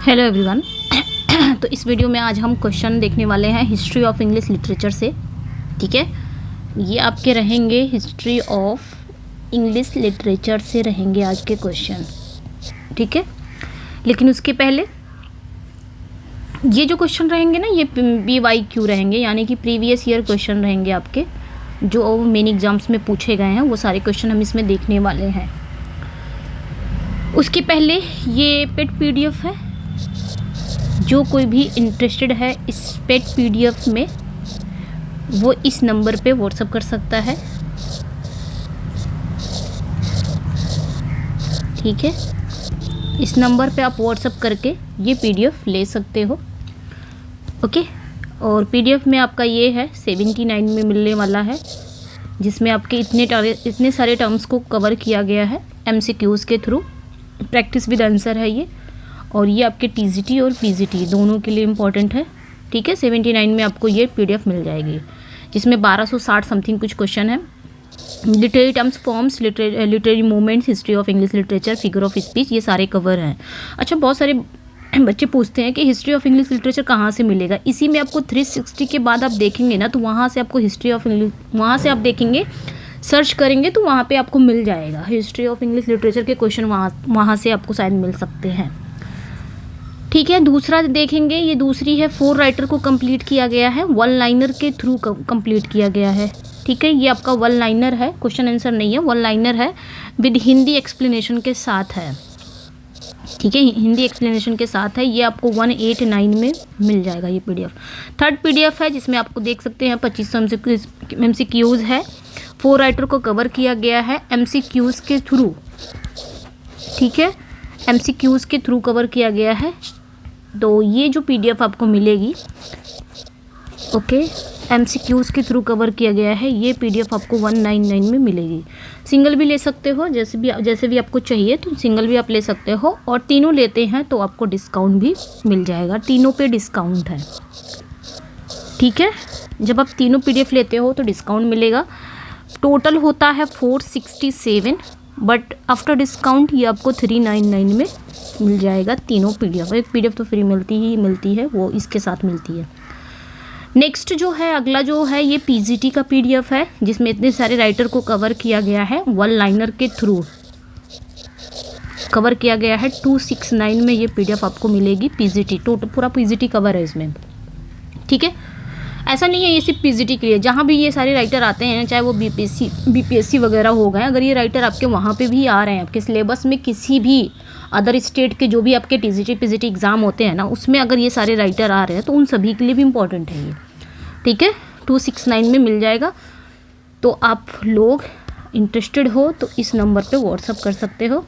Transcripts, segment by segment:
Hello everyone. तो इस video में आज हम क्वेश्चन देखने वाले हैं हिस्ट्री ऑफ इंग्लिश लिटरेचर से। ठीक है, ये आपके रहेंगे हिस्ट्री ऑफ इंग्लिश लिटरेचर से रहेंगे आज के क्वेश्चन। ठीक है, लेकिन उसके पहले ये जो क्वेश्चन रहेंगे ना, ये PYQ रहेंगे, यानी कि प्रीवियस ईयर क्वेश्चन रहेंगे आपके, जो मेन एग्जाम्स में पूछे गए हैं। वो सारे क्वेश्चन हम इसमें देखने वाले हैं। उसके पहले ये पेड PDF है, जो कोई भी इंटरेस्टेड है इस पेड PDF में वो इस नंबर पे व्हाट्सअप कर सकता है। ठीक है, इस नंबर पे आप व्हाट्सअप करके ये PDF ले सकते हो। ओके, और PDF में आपका ये है 79 में मिलने वाला है, जिसमें आपके इतने सारे टर्म्स को कवर किया गया है MCQs के थ्रू। प्रैक्टिस विद आंसर है ये, और ये आपके TGT और PGT दोनों के लिए इम्पॉर्टेंट है। ठीक है, 79 में आपको ये PDF मिल जाएगी, जिसमें 1260 समथिंग कुछ क्वेश्चन है। Literary terms, forms, literary movements, history of English literature, figure of speech, ये सारे कवर हैं। अच्छा, बहुत सारे बच्चे पूछते हैं कि हिस्ट्री ऑफ इंग्लिश लिटरेचर कहाँ से मिलेगा। इसी में आपको 360 के बाद आप देखेंगे ना, तो वहाँ से आपको हिस्ट्री ऑफ इंग्लिश, वहाँ से आप देखेंगे, सर्च करेंगे तो वहाँ पे आपको मिल जाएगा। हिस्ट्री ऑफ इंग्लिश लिटरेचर के क्वेश्चन वहाँ से आपको शायद मिल सकते हैं। ठीक है, दूसरा देखेंगे, ये दूसरी है 4 राइटर को कंप्लीट किया गया है, 1 लाइनर के थ्रू कंप्लीट किया गया है। ठीक है, ये आपका 1 लाइनर है, क्वेश्चन आंसर नहीं है, 1 लाइनर है, विद हिंदी एक्सप्लेनेशन के साथ है। ठीक है, हिंदी एक्सप्लेनेशन के साथ है। ये आपको 189 में मिल जाएगा ये PDF। थर्ड PDF है, जिसमें आपको देख सकते हैं 2500 MCQs है, 4 राइटर को कवर किया गया है MCQs के थ्रू। ठीक है, MCQs के थ्रू कवर किया गया है। तो ये जो PDF आपको मिलेगी, ओके, MCQs के थ्रू कवर किया गया है, ये PDF आपको 199 में मिलेगी। सिंगल भी ले सकते हो, जैसे भी आपको चाहिए तो सिंगल भी आप ले सकते हो, और तीनों लेते हैं तो आपको डिस्काउंट भी मिल जाएगा, तीनों पे डिस्काउंट है। ठीक है, जब आप तीनों PDF लेते हो तो डिस्काउंट मिलेगा। टोटल होता है 467, बट आफ्टर डिस्काउंट ये आपको 399 में मिल जाएगा तीनों PDF। एक PDF तो फ्री मिलती है, वो इसके साथ मिलती है। नेक्स्ट जो है, अगला जो है, ये PGT का PDF है, जिसमें इतने सारे राइटर को कवर किया गया है, 1 लाइनर के थ्रू कवर किया गया है। 269 में ये PDF आपको मिलेगी। PGT टोटल पूरा PGT कवर है इसमें। ठीक है, ऐसा नहीं है ये सिर्फ PGT के लिए, जहाँ भी ये सारे राइटर आते हैं, चाहे वो BPSC वगैरह हो गए, अगर ये राइटर आपके वहाँ पे भी आ रहे हैं, आपके सिलेबस में किसी भी अदर स्टेट के जो भी आपके TGT PGT एग्ज़ाम होते हैं ना, उसमें अगर ये सारे राइटर आ रहे हैं तो उन सभी के लिए भी इम्पॉर्टेंट है ये। ठीक है, 269 में मिल जाएगा। तो आप लोग इंटरेस्टेड हो तो इस नंबर पे व्हाट्सअप कर सकते हो,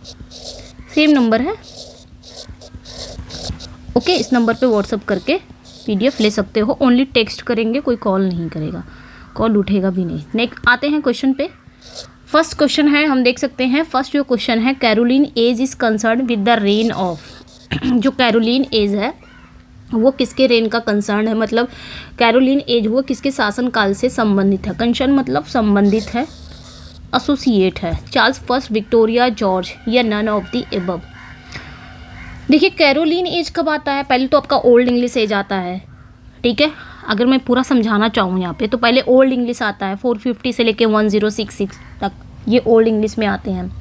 सेम नंबर है। ओके, इस नंबर पे व्हाट्सअप करके PDF ले सकते हो। ओनली टेक्स्ट करेंगे, कोई कॉल नहीं करेगा, कॉल उठेगा भी नहीं। नेक्स्ट आते हैं क्वेश्चन पे। फर्स्ट क्वेश्चन है, हम देख सकते हैं, फर्स्ट जो क्वेश्चन है, Caroline age is concern with the reign of. जो कैरोलिन एज है वो किसके रेन का कंसर्न है, मतलब कैरोलिन एज वो किसके शासनकाल से संबंधित है। कंसर्न मतलब संबंधित है, एसोसिएट है। चार्ल्स फर्स्ट, विक्टोरिया, जॉर्ज, या नन ऑफ द एबव। देखिए, कैरोलिन एज कब आता है, पहले तो आपका ओल्ड इंग्लिश एज आता है। ठीक है, अगर मैं पूरा समझाना चाहूँ यहाँ पे, तो पहले ओल्ड इंग्लिश आता है, 450 से लेके 1066 तक ये ओल्ड इंग्लिश में आते हैं।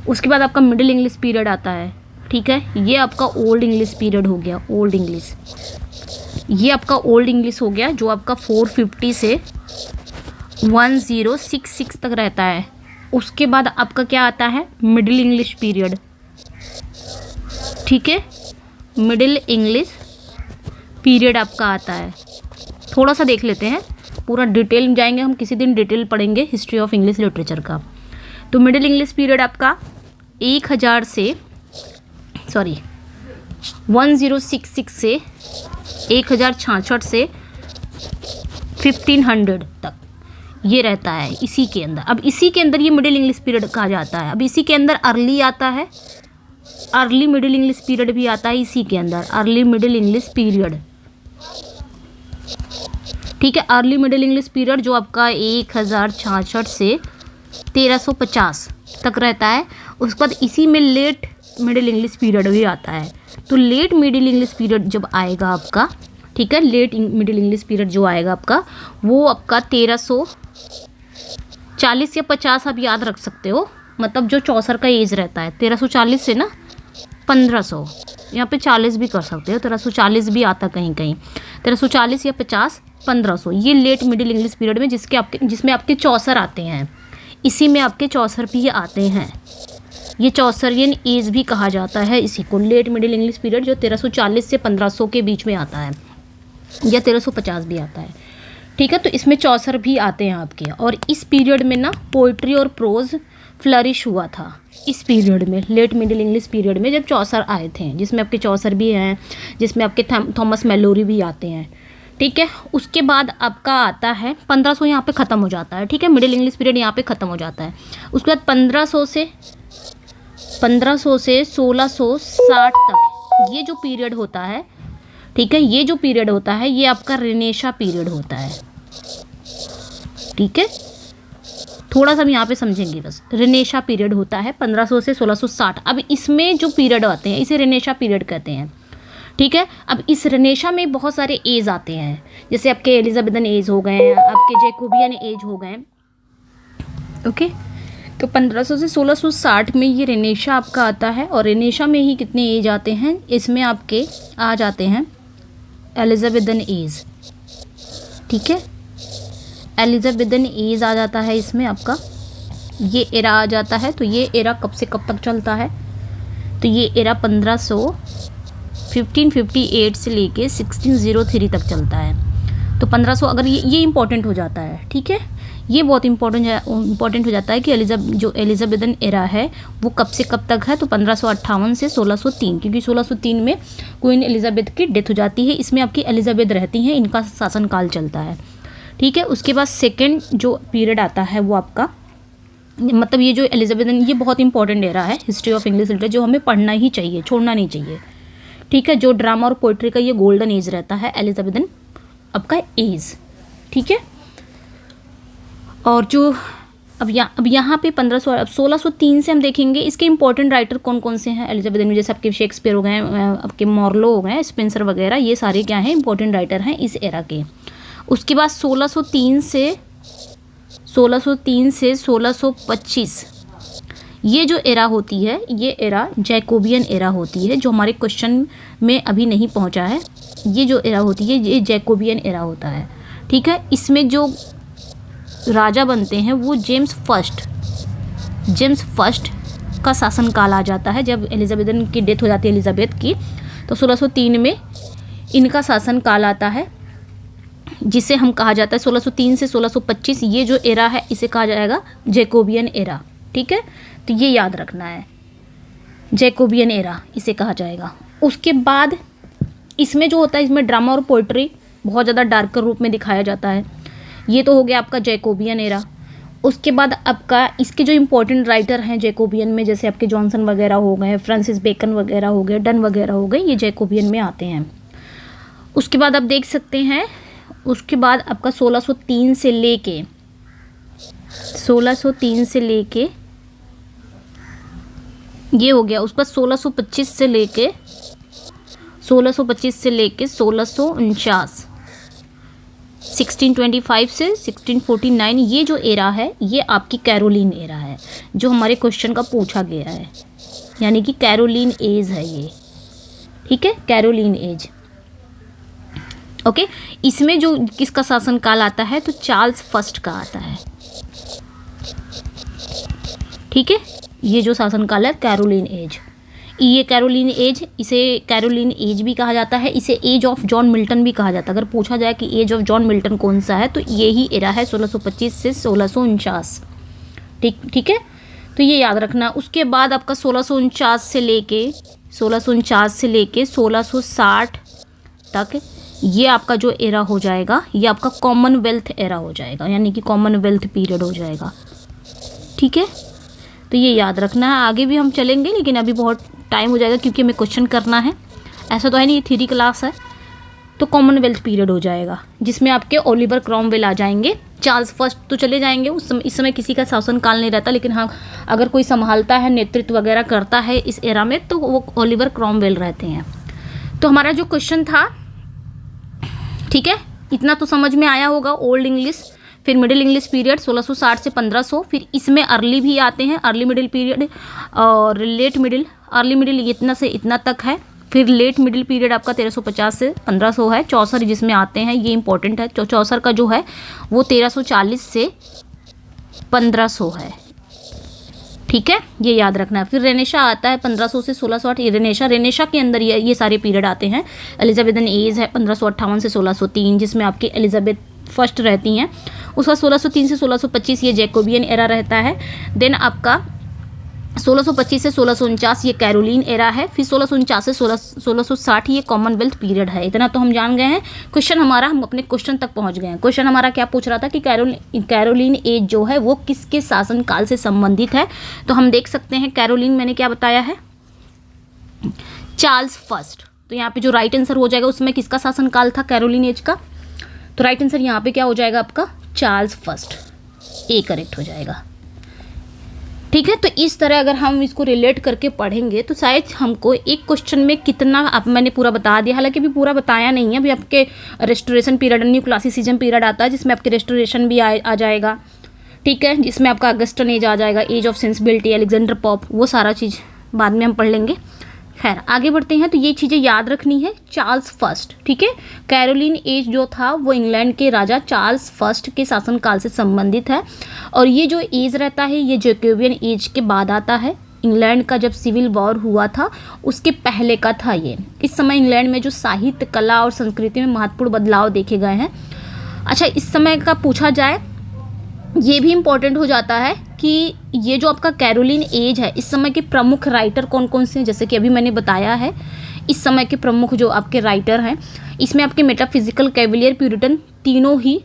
उसके बाद आपका मिडिल इंग्लिश पीरियड आता है। ठीक है, ये आपका ओल्ड इंग्लिश पीरियड हो गया, ओल्ड इंग्लिश, ये आपका ओल्ड इंग्लिश हो गया, जो आपका 450 से 1066 तक रहता है। उसके बाद आपका क्या आता है, मिडिल इंग्लिश पीरियड। ठीक है, मिडिल इंग्लिश पीरियड आपका आता है। थोड़ा सा देख लेते हैं, पूरा डिटेल में जाएंगे हम, किसी दिन डिटेल पढ़ेंगे हिस्ट्री ऑफ इंग्लिश लिटरेचर का। तो मिडिल इंग्लिश पीरियड आपका 1066 से 1066 से 1500 तक ये रहता है इसी के अंदर। अब इसी के अंदर ये मिडिल इंग्लिश पीरियड कहा जाता है। अब इसी के अंदर अर्ली आता है, अर्ली मिडिल इंग्लिश पीरियड भी आता है इसी के अंदर, अर्ली मिडिल इंग्लिश पीरियड। ठीक है, अर्ली मिडिल इंग्लिश पीरियड जो आपका 1066 से 1350 तक रहता है। उसके बाद इसी में लेट मिडिल इंग्लिश पीरियड भी आता है। तो लेट मिडिल इंग्लिश पीरियड जब आएगा आपका, ठीक है, लेट मिडिल इंग्लिश पीरियड जो आएगा आपका, वो आपका 1340 या 50 आप याद रख सकते हो, मतलब जो चौसर का एज रहता है 1340 से ना 1500, यहाँ पे 40 भी कर सकते हो, 1340 भी आता कहीं कहीं, 1340 या 50, 1500, ये लेट मिडिल इंग्लिश पीरियड में जिसमें आपके चौसर आते हैं, इसी में आपके चौसर भी आते हैं। ये चौसरियन एज भी कहा जाता है इसी को, लेट मिडिल इंग्लिश पीरियड जो 1340 से 1500 के बीच में आता है, या 1350 भी आता है, ठीक है। तो इसमें चौसर भी आते हैं आपके, और इस पीरियड में ना पोइट्री और प्रोज फ्लरिश हुआ था, इस पीरियड में, लेट मिडिल इंग्लिश पीरियड में जब चौसर आए थे, जिसमें आपके चौसर भी हैं, जिसमें आपके थॉमस मैलोरी भी आते हैं, ठीक है। उसके बाद आपका आता है 1500, यहाँ पे ख़त्म हो जाता है, ठीक है, मिडिल इंग्लिश पीरियड यहाँ पे ख़त्म हो जाता है। उसके बाद 1500 से 1660 तक ये जो पीरियड होता है, ठीक है, ये जो पीरियड होता है ये आपका रेनेशा पीरियड होता है, ठीक है। थोड़ा सा हम यहाँ पे समझेंगे बस, रेनेशा पीरियड होता है 1500 से 1660। अब इसमें जो पीरियड आते हैं इसे रेनेशा पीरियड कहते हैं, ठीक है। अब इस रेनेशा में बहुत सारे एज आते हैं, जैसे आपके एलिजाबेथन एज हो गए, आपके जैकोबियन एज हो गए, ओके। तो 1500 से 1660 में ये रेनेशा आपका आता है, और रेनेशा में ही कितने एज आते हैं, इसमें आपके आ जाते हैं एलिजाबेथन एज, ठीक है, एलिजाबेथन एज आ जाता है इसमें आपका, ये एरा आ जाता है। तो ये एरा कब से कब तक चलता है, तो ये एरा 1558 से लेके 1603 तक चलता है। तो 1500 अगर ये इंपॉर्टेंट हो जाता है, ठीक है, ये बहुत इंपॉर्टेंट हो जाता है कि जो एलिजाबेथन एरा है वो कब से कब तक है, तो 1558 से 1603, क्योंकि 1603 में क्वीन एलिजाबेथ की डेथ हो जाती है, इसमें आपकी एलिजाबेथ रहती हैं, इनका शासनकाल चलता है, ठीक है। उसके बाद सेकेंड जो पीरियड आता है वो आपका, मतलब ये जो एलिजाबेथन, ये बहुत इंपॉर्टेंट एरा है हिस्ट्री ऑफ इंग्लिश लिटरेचर, जो हमें पढ़ना ही चाहिए, छोड़ना नहीं चाहिए, ठीक है। जो ड्रामा और पोइट्री का ये गोल्डन एज रहता है एलिजाबेथन आपका एज, ठीक है। और जो अब यहाँ पे 1603 से हम देखेंगे इसके इंपॉर्टेंट राइटर कौन कौन से हैं एलिजाबेथन में, जैसे आपके शेक्सपियर हो गए, आपके मॉर्लो हो गए, स्पेंसर वगैरह, ये सारे क्या हैं, इंपॉर्टेंट राइटर हैं इस एरा के। उसके बाद 1603 से 1625 ये जो एरा होती है, ये एरा जैकोबियन एरा होती है, जो हमारे क्वेश्चन में अभी नहीं पहुंचा है। ये जो एरा होती है ये जैकोबियन एरा होता है, ठीक है। इसमें जो राजा बनते हैं वो जेम्स फर्स्ट का शासनकाल आ जाता है। जब एलिजाबेथन की डेथ हो जाती है एलिजाबेथ की, तो 1603 में इनका शासनकाल आता है, जिसे हम कहा जाता है 1603 से 1625 ये जो एरा है इसे कहा जाएगा जैकोबियन एरा, ठीक है। तो ये याद रखना है, जैकोबियन एरा इसे कहा जाएगा। उसके बाद इसमें जो होता है, इसमें ड्रामा और पोइट्री बहुत ज़्यादा डार्कर रूप में दिखाया जाता है। ये तो हो गया आपका जैकोबियन एरा। उसके बाद आपका इसके जो इम्पोर्टेंट राइटर हैं जैकोबियन में, जैसे आपके जॉनसन वगैरह हो गए, फ्रांसिस बेकन वगैरह हो गए, डन वगैरह हो गए, ये जैकोबियन में आते हैं। उसके बाद आप देख सकते हैं, उसके बाद आपका 1603 से लेके ये हो गया। उसके बाद 1625 से लेके 1649 1625 से 1649 ये जो एरा है ये आपकी कैरोलिन एरा है, जो हमारे क्वेश्चन का पूछा गया है, यानी कि कैरोलिन एज है ये, ठीक है, कैरोलिन एज, ओके। इसमें जो किसका शासनकाल आता है, तो चार्ल्स फर्स्ट का आता है, ठीक है। ये जो शासनकाल है कैरोलिन एज, ये कैरोलिन एज, इसे कैरोलिन एज भी कहा जाता है, इसे एज ऑफ जॉन मिल्टन भी कहा जाता है। अगर पूछा जाए कि एज ऑफ जॉन मिल्टन कौन सा है, तो ये ही एरा है 1625 से 1649, ठीक है। तो ये याद रखना। उसके बाद आपका 1649 से लेके 1660 तक ये आपका जो एरा हो जाएगा, ये आपका कॉमनवेल्थ एरा हो जाएगा, यानी कि कॉमनवेल्थ पीरियड हो जाएगा, ठीक है। तो ये याद रखना है। आगे भी हम चलेंगे, लेकिन अभी बहुत टाइम हो जाएगा क्योंकि हमें क्वेश्चन करना है, ऐसा तो है नहीं, ये थ्योरी क्लास है। तो कॉमनवेल्थ पीरियड हो जाएगा, जिसमें आपके ओलिवर क्रॉमवेल आ जाएंगे, चार्ल्स फर्स्ट तो चले जाएंगे, इस समय किसी का शासनकाल नहीं रहता, लेकिन हाँ अगर कोई संभालता है, नेतृत्व वगैरह करता है इस एरा में, तो वो ओलिवर क्रॉमवेल रहते हैं। तो हमारा जो क्वेश्चन था, ठीक है, इतना तो समझ में आया होगा। ओल्ड इंग्लिश, फिर मिडिल इंग्लिश पीरियड 1660 से 1500, फिर इसमें अर्ली भी आते हैं, अर्ली मिडिल पीरियड और लेट मिडिल। अर्ली मिडिल इतना से इतना तक है, फिर लेट मिडिल पीरियड आपका 1350 से 1500 है। चौसर जिसमें आते हैं, ये इंपॉर्टेंट है। चौसर का जो है वो 1340 से 1500 है, ठीक है, ये याद रखना है। फिर रेनेशा आता है 1500 से 1608। ये रेनेशा के अंदर ये सारे पीरियड आते हैं। एलिजाबेथन एज है 1558 से 1603, जिसमें आपकी एलिजाबेथ फर्स्ट रहती हैं। उसका 1603 से 1625 ये जैकोबियन एरा रहता है। देन आपका 1625 से 1649 ये कैरोलिन एरा है। फिर 1649 से 1660 ये कॉमनवेल्थ पीरियड है। इतना तो हम जान गए हैं। क्वेश्चन हमारा, हम अपने क्वेश्चन तक पहुंच गए हैं। क्वेश्चन हमारा क्या पूछ रहा था कि कैरोलिन एज जो है वो किसके शासनकाल से संबंधित है। तो हम देख सकते हैं कैरोलिन, मैंने क्या बताया है, चार्ल्स फर्स्ट। तो यहाँ पे जो राइट आंसर हो जाएगा उसमें किसका शासनकाल था कैरोलिन एज का, तो राइट आंसर यहाँ पे क्या हो जाएगा आपका, चार्ल्स फर्स्ट, ए करेक्ट हो जाएगा, ठीक है। तो इस तरह अगर हम इसको रिलेट करके पढ़ेंगे तो शायद हमको एक क्वेश्चन में कितना, अब मैंने पूरा बता दिया, हालांकि अभी पूरा बताया नहीं है। अभी आपके restoration period, new classicism period आता है, जिसमें आपके रेस्टोरेशन भी आ जाएगा, ठीक है, जिसमें आपका अगस्टन एज आ जाएगा, age of sensibility, Alexander Pope, वो सारा चीज़ बाद में हम पढ़ लेंगे। खैर आगे बढ़ते हैं। तो ये चीज़ें याद रखनी है। चार्ल्स फर्स्ट, ठीक है, कैरोलिन एज जो था वो इंग्लैंड के राजा चार्ल्स फर्स्ट के शासनकाल से संबंधित है। और ये जो एज रहता है ये जैकोबियन एज के बाद आता है। इंग्लैंड का जब सिविल वॉर हुआ था उसके पहले का था ये। इस समय इंग्लैंड में जो साहित्य, कला और संस्कृति में महत्वपूर्ण बदलाव देखे गए हैं। अच्छा, इस समय का पूछा जाए, ये भी इम्पॉर्टेंट हो जाता है कि ये जो आपका कैरोलिन एज है, इस समय के प्रमुख राइटर कौन कौन से हैं, जैसे कि अभी मैंने बताया है। इस समय के प्रमुख जो आपके राइटर हैं, इसमें आपके मेटाफिजिकल, कैविलियर, प्यूरिटन, तीनों ही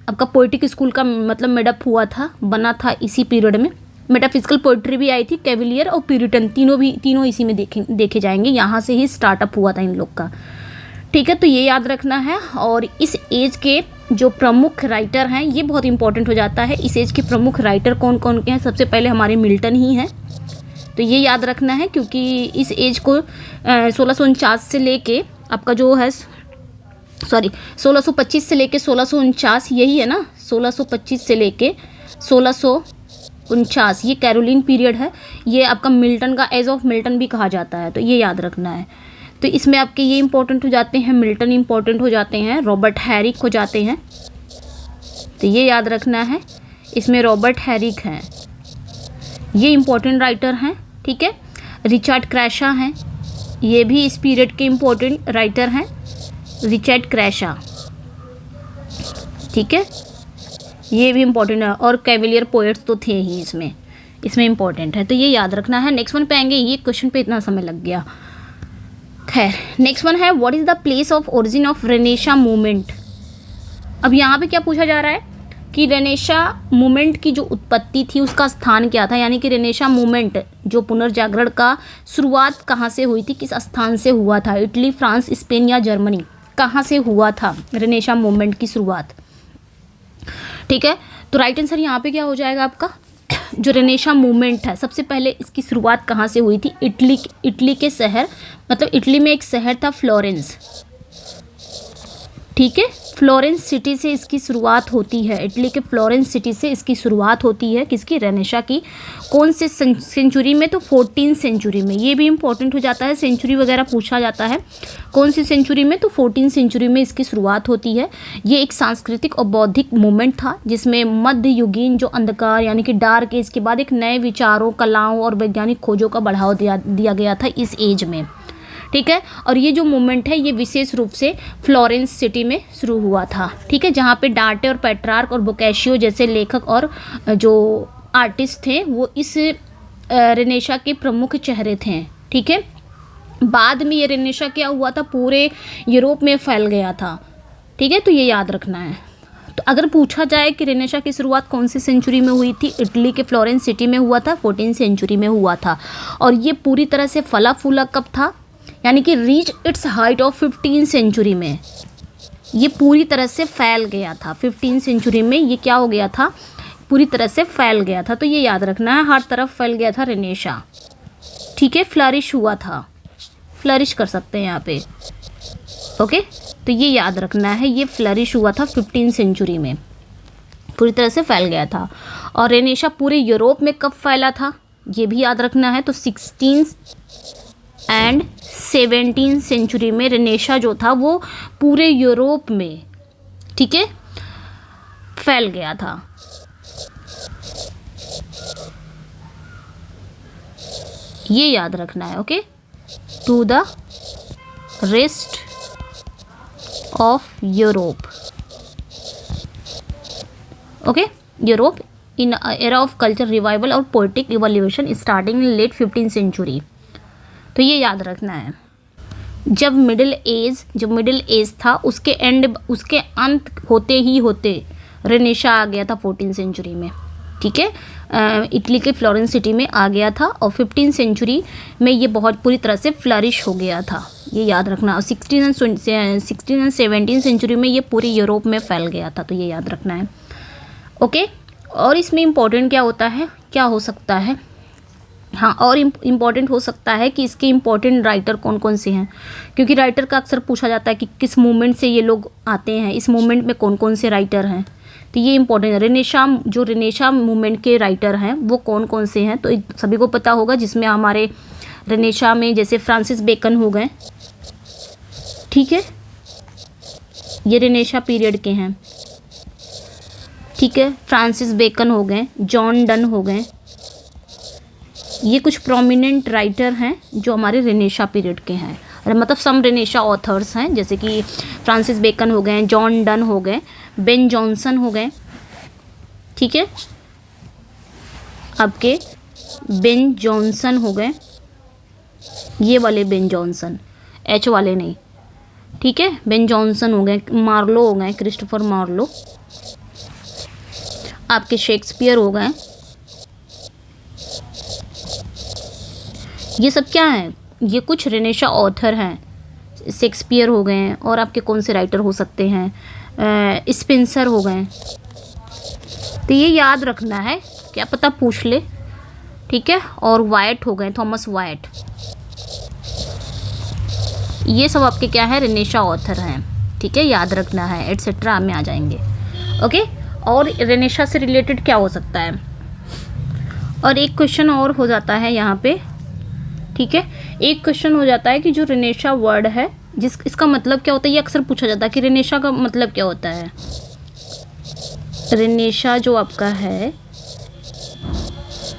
आपका पोइटिक स्कूल का मतलब मेडअप हुआ था, बना था इसी पीरियड में। मेटाफिजिकल पोइट्री भी आई थी, कैविलियर और प्यूरिटन तीनों इसी में देखे जाएंगे। यहाँ से ही स्टार्टअप हुआ था इन लोग का, ठीक है। तो ये याद रखना है। और इस एज के जो प्रमुख राइटर हैं ये बहुत इंपॉर्टेंट हो जाता है। इस एज के प्रमुख राइटर कौन कौन के हैं, सबसे पहले हमारे मिल्टन ही हैं, तो ये याद रखना है, क्योंकि इस एज को 1649 से लेके आपका जो है 1625 से लेके 1649, यही है ना, 1625 से लेके 1649 ये कैरोलिन पीरियड है। ये आपका मिल्टन का, एज ऑफ मिल्टन भी कहा जाता है, तो ये याद रखना है। तो इसमें आपके ये इंपॉर्टेंट हो जाते हैं, मिल्टन इंपॉर्टेंट हो जाते हैं, रॉबर्ट हैरिक हो जाते हैं, तो ये याद रखना है। इसमें रॉबर्ट हैरिक हैं, ये इंपॉर्टेंट राइटर हैं, ठीक है। रिचर्ड क्रैशा हैं, ये भी इस पीरियड के इंपॉर्टेंट राइटर हैं, रिचर्ड क्रैशा, ठीक है, ये भी इंपॉर्टेंट है। और कैविलियर पोएट्स तो थे ही इसमें इंपॉर्टेंट है, तो ये याद रखना है। नेक्स्ट वन पे आएंगे। ये क्वेश्चन पे इतना समय लग गया। खैर नेक्स्ट वन है, what is the place of origin of Renaissance movement. अब यहाँ पे क्या पूछा जा रहा है कि रेनेशा मूवमेंट की जो उत्पत्ति थी उसका स्थान क्या था, यानी कि रेनेशा मूवमेंट जो पुनर्जागरण का शुरुआत कहाँ से हुई थी, किस स्थान से हुआ था, इटली, फ्रांस, स्पेन या जर्मनी, कहाँ से हुआ था रेनेशा मूवमेंट की शुरुआत, ठीक है। तो राइट आंसर यहाँ पे क्या हो जाएगा आपका, जो रेनेशा मूवमेंट है सबसे पहले इसकी शुरुआत कहाँ से हुई थी, इटली के शहर, मतलब इटली में एक शहर था फ्लोरेंस, ठीक है, फ्लोरेंस सिटी से इसकी शुरुआत होती है। इटली के फ्लोरेंस सिटी से इसकी शुरुआत होती है, किसकी, रेनेशा की। कौन से सेंचुरी में, तो 14 सेंचुरी में। ये भी इंपॉर्टेंट हो जाता है, सेंचुरी वगैरह पूछा जाता है, कौन सी सेंचुरी में, तो 14 सेंचुरी में इसकी शुरुआत होती है। ये एक सांस्कृतिक और बौद्धिक मूवमेंट था जिसमें मध्य युगीन जो अंधकार यानी कि डार्क एज के बाद एक नए विचारों, कलाओं और वैज्ञानिक खोजों का बढ़ावा दिया गया था इस एज में, ठीक है। और ये जो मूवमेंट है ये विशेष रूप से फ्लोरेंस सिटी में शुरू हुआ था, ठीक है, जहाँ पे डांटे और पेट्रार्क और बोकाशियो जैसे लेखक और जो आर्टिस्ट थे वो इस रेनेशा के प्रमुख चेहरे थे, ठीक है। बाद में ये रेनेशा क्या हुआ था, पूरे यूरोप में फैल गया था, ठीक है, तो ये याद रखना है। तो अगर पूछा जाए कि रेनेशा की शुरुआत कौन सी सेंचुरी में हुई थी, इटली के फ्लोरेंस सिटी में हुआ था, 14 सेंचुरी में हुआ था। और ये पूरी तरह से फला फूला कब था, यानी कि reach its height of 15 century में, ये पूरी तरह से फैल गया था। 15 सेंचुरी में ये क्या हो गया था, पूरी तरह से फैल गया था, तो ये याद रखना है, हर तरफ फैल गया था रेनेशा, ठीक है, फ्लरिश हुआ था, फ्लरिश कर सकते हैं यहाँ पे। ओके, तो ये याद रखना है, ये फ्लरिश हुआ था 15 सेंचुरी में, पूरी तरह से फैल गया था। और रेनेशा पूरे यूरोप में कब फैला था ये भी याद रखना है। तो 16 एंड 17 सेंचुरी में रेनेशा जो था वो पूरे यूरोप में, ठीक है, फैल गया था। ये याद रखना है। Okay, to the rest of Europe. Okay, Europe in era of culture revival और poetic evolution starting in late 15 century. तो ये याद रखना है। जब मिडिल एज था उसके अंत होते रेनेशा आ गया था 14 सेंचुरी में, ठीक है, इटली के फ्लोरेंस सिटी में आ गया था और 15 सेंचुरी में ये बहुत पूरी तरह से फ्लरिश हो गया था, ये याद रखना। और 16 एंड 17 सेंचुरी में ये पूरे यूरोप में फैल गया था, तो ये याद रखना है। ओके, और इसमें इम्पोर्टेंट क्या हो सकता है, हाँ, और इम्पॉर्टेंट हो सकता है कि इसके इम्पॉर्टेंट राइटर कौन कौन से हैं, क्योंकि राइटर का अक्सर पूछा जाता है कि किस मूवमेंट से ये लोग आते हैं, इस मूवमेंट में कौन कौन से राइटर हैं, तो ये इम्पोर्टेंट है। रेनेशा मूवमेंट के राइटर हैं वो कौन कौन से हैं, तो सभी को पता होगा, जिसमें हमारे रेनेशा में जैसे फ्रांसिस बेकन हो गए, ठीक है, ये रेनेशा पीरियड के हैं, ठीक है, फ्रांसिस बेकन हो गए, जॉन डन हो गए, ये कुछ प्रोमिनेंट राइटर हैं जो हमारे रेनेशा पीरियड के हैं, मतलब सम रेनेशा ऑथर्स हैं, जैसे कि फ्रांसिस बेकन हो गए, जॉन डन हो गए, बेन जॉनसन हो गए, ठीक है, आपके बेन जॉनसन हो गए, ये वाले बेन जॉनसन, एच वाले नहीं, ठीक है, बेन जॉनसन हो गए, मार्लो हो गए, क्रिस्टोफर मार्लो, आपके शेक्सपियर हो गए। ये सब क्या है, ये कुछ रेनेशा ऑथर हैं, शेक्सपियर हो गए हैं, और आपके कौन से राइटर हो सकते हैं, स्पेंसर हो गए, तो ये याद रखना है, क्या पता पूछ ले, ठीक है, और वाइट हो गए, थॉमस वाइट, ये सब आपके क्या है, रेनेशा ऑथर हैं, ठीक है, याद रखना है, एटसेट्रा में आ जाएंगे। ओके, और रेनेशा से रिलेटेड क्या हो सकता है, और एक क्वेश्चन और हो जाता है यहाँ पे, ठीक है, एक क्वेश्चन हो जाता है कि जो रेनेशा वर्ड है इसका मतलब क्या होता है, ये अक्सर पूछा जाता है कि रेनेशा का मतलब क्या होता है। रेनेशा जो आपका है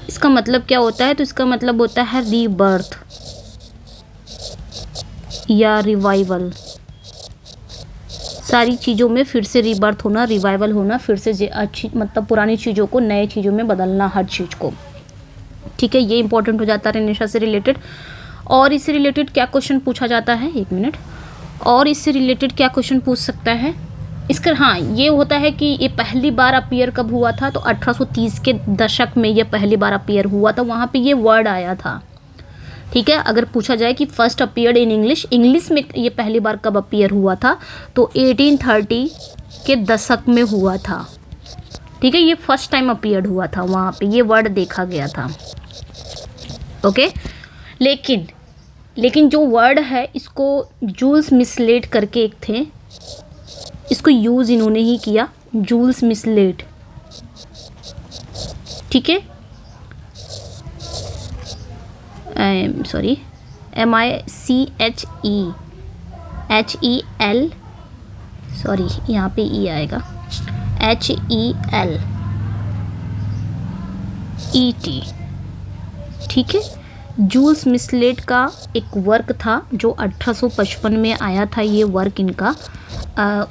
इसका मतलब क्या होता है, तो इसका मतलब होता है रीबर्थ या रिवाइवल, सारी चीज़ों में फिर से रीबर्थ होना, रिवाइवल होना, फिर से अच्छी मतलब पुरानी चीज़ों को नए चीज़ों में बदलना, हर चीज़ को, ठीक है, ये इंपॉर्टेंट हो जाता है रेनेशा से रिलेटेड। और इससे रिलेटेड क्या क्वेश्चन पूछा जाता है, एक मिनट, और इससे रिलेटेड क्या क्वेश्चन पूछ सकता है इसका, हाँ, ये होता है कि ये पहली बार अपीयर कब हुआ था, तो 1830 के दशक में ये पहली बार अपीयर हुआ था, वहाँ पे ये वर्ड आया था, ठीक है। अगर पूछा जाए कि फर्स्ट अपीयर्ड इन इंग्लिश में ये पहली बार कब अपीयर हुआ था, तो 1830 के दशक में हुआ था, ठीक है, ये फर्स्ट टाइम अपीयर्ड हुआ था, वहाँ पे ये वर्ड देखा गया था। ओके, लेकिन जो वर्ड है इसको जूल्स मिसलेट करके एक थे, इसको यूज़ इन्होंने ही किया, जूल्स मिसलेट, ठीक है, सॉरी, MICHEL, सॉरी यहाँ पे ई आएगा, HELET, ठीक है। जूल्स मिसलेट का एक वर्क था जो 1855 में आया था, ये वर्क इनका,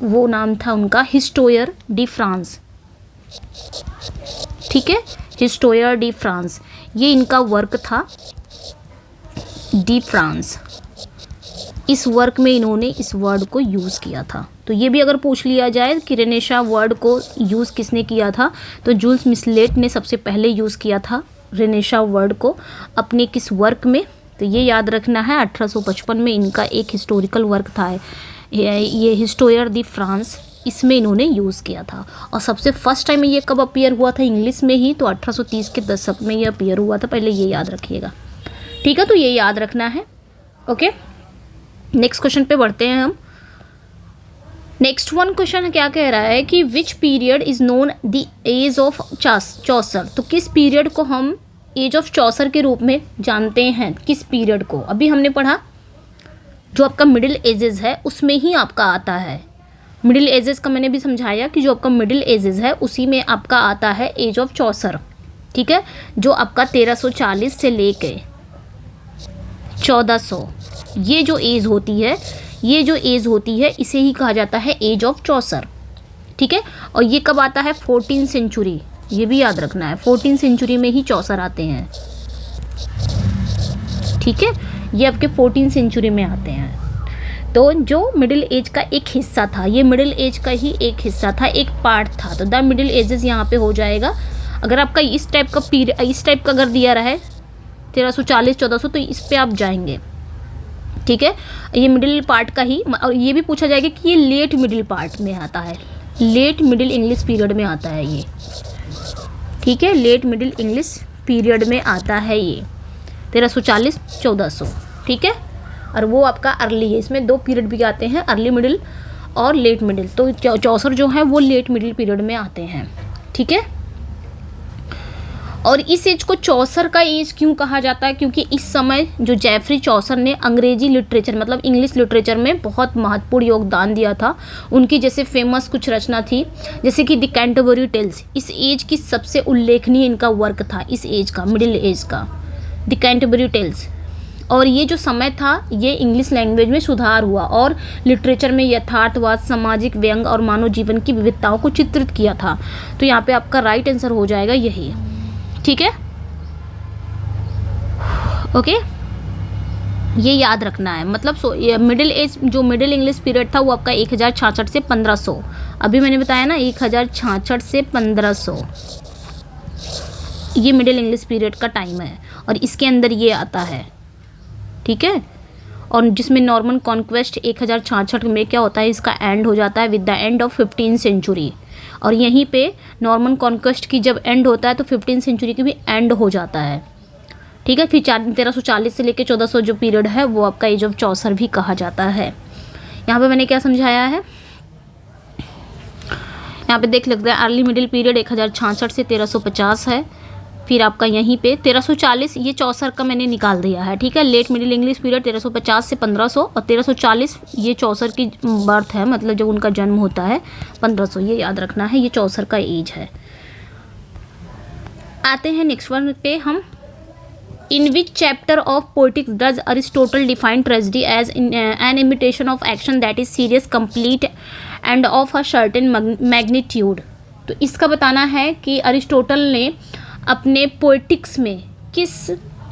वो नाम था उनका हिस्टोयर डी फ्रांस, ठीक है, हिस्टोयर डी फ्रांस, ये इनका वर्क था, डी फ्रांस, इस वर्क में इन्होंने इस वर्ड को यूज़ किया था। तो ये भी अगर पूछ लिया जाए कि रेनेशा वर्ड को यूज़ किसने किया था, तो जूल्स मिसलेट ने सबसे पहले यूज़ किया था रेनेशा वर्ड को अपने किस वर्क में, तो ये याद रखना है। 1855 में इनका एक हिस्टोरिकल वर्क था, ये हिस्टोयर दी फ्रांस, इसमें इन्होंने यूज़ किया था। और सबसे फर्स्ट टाइम ये कब अपीयर हुआ था, इंग्लिश में ही, तो 1830 के दशक में ये अपीयर हुआ था, पहले ये याद रखिएगा, ठीक है। तो ये याद रखना है, ओके। नेक्स्ट क्वेश्चन पे बढ़ते हैं हम। नेक्स्ट वन क्वेश्चन क्या कह रहा है कि which period is known the age of Chaucer. तो किस पीरियड को हम एज ऑफ चौसर के रूप में जानते हैं, किस पीरियड को? अभी हमने पढ़ा जो आपका मिडिल एजेस है उसमें ही आपका आता है। मिडिल एजेस का मैंने भी समझाया कि जो आपका मिडिल एजेस है उसी में आपका आता है एज ऑफ चौसर, ठीक है, जो आपका 1340 से लेके 1400 ये जो एज होती है, ये जो एज होती है इसे ही कहा जाता है एज ऑफ चौसर, ठीक है। और ये कब आता है? 14 सेंचुरी, ये भी याद रखना है, 14 सेंचुरी में ही चौसर आते हैं, ठीक है, ये आपके 14 सेंचुरी में आते हैं। तो जो मिडिल एज का एक हिस्सा था, ये मिडिल एज का ही एक हिस्सा था, एक पार्ट था, तो द मिडिल एजेस यहाँ पे हो जाएगा। अगर आपका इस टाइप का पीरियड, इस टाइप का अगर दिया रहा है 1340 1400 तो इस पे आप जाएंगे, ठीक है। ये मिडिल पार्ट का ही, और ये भी पूछा जाएगा कि ये लेट मिडिल पार्ट में आता है, लेट मिडिल इंग्लिश पीरियड में आता है ये, ठीक है, लेट मिडिल इंग्लिश पीरियड में आता है ये 1340 1400, ठीक है। और वो आपका अर्ली है, इसमें 2 पीरियड भी आते हैं, अर्ली मिडिल और लेट मिडिल। तो चौसर जो है वो लेट मिडिल पीरियड में आते हैं, ठीक है। और इस एज को चौसर का एज क्यों कहा जाता है? क्योंकि इस समय जो जेफरी चौसर ने अंग्रेजी लिटरेचर मतलब इंग्लिश लिटरेचर में बहुत महत्वपूर्ण योगदान दिया था। उनकी जैसे फेमस कुछ रचना थी जैसे कि द कैंटरबरी टेल्स, इस एज की सबसे उल्लेखनीय इनका वर्क था, इस एज का, मिडिल एज का, द कैंटरबरी टेल्स। और ये जो समय था ये इंग्लिश लैंग्वेज में सुधार हुआ और लिटरेचर में यथार्थवाद, सामाजिक व्यंग और मानव जीवन की विविधताओं को चित्रित किया था। तो यहाँ पे आपका राइट आंसर हो जाएगा यही, ठीक है, ओके। ये याद रखना है, मतलब मिडिल एज जो मिडिल इंग्लिश पीरियड था वो आपका 1066 से 1500, अभी मैंने बताया ना 1066 से 1500 ये मिडिल इंग्लिश पीरियड का टाइम है और इसके अंदर ये आता है, ठीक है। और जिसमें नॉर्मन कॉन्क्वेस्ट 1066 में क्या होता है, इसका एंड हो जाता है with the end of 15 century. और यहीं पे नॉर्मन कॉन्क्वेस्ट की जब एंड होता है तो 15 सेंचुरी की भी एंड हो जाता है, ठीक है। फिर 1340 से लेकर 1400 जो पीरियड है वो आपका एज ऑफ चौसर भी कहा जाता है। यहाँ पे मैंने क्या समझाया है, यहाँ पे देख लेते हैं। अर्ली मिडिल पीरियड 1066 से 1350 है। फिर आपका यहीं पे 1340 ये चौसर का मैंने निकाल दिया है, ठीक है। लेट मिडिल इंग्लिश पीरियड 1350 से 1500 और 1340 ये चौसर की बर्थ है, मतलब जब उनका जन्म होता है 1500, ये याद रखना है, ये चौसर का एज है। आते हैं नेक्स्ट वन पे हम। In which chapter of poetics does Aristotle define tragedy as an imitation of action that is serious, complete and of a certain magnitude. तो इसका बताना है कि अरिस्टोटल ने अपने पोएटिक्स में किस,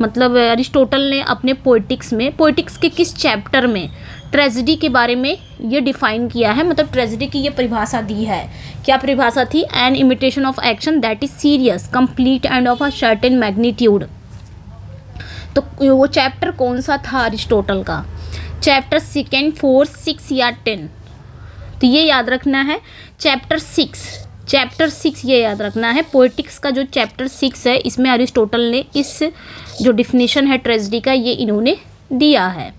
मतलब अरिस्टोटल ने अपने पोएटिक्स में, पोएटिक्स के किस चैप्टर में ट्रेजेडी के बारे में ये डिफाइन किया है, मतलब ट्रेजेडी की ये परिभाषा दी है। क्या परिभाषा थी? An imitation of action that is serious, complete and of a certain magnitude. तो वो चैप्टर कौन सा था अरिस्टोटल का? चैप्टर 2, 4, 6 या 10। तो ये याद रखना है, चैप्टर 6 ये याद रखना है। पोएटिक्स का जो चैप्टर 6 है इसमें अरिस्टोटल ने इस जो डिफिनीशन है ट्रेजेडी का ये इन्होंने दिया है,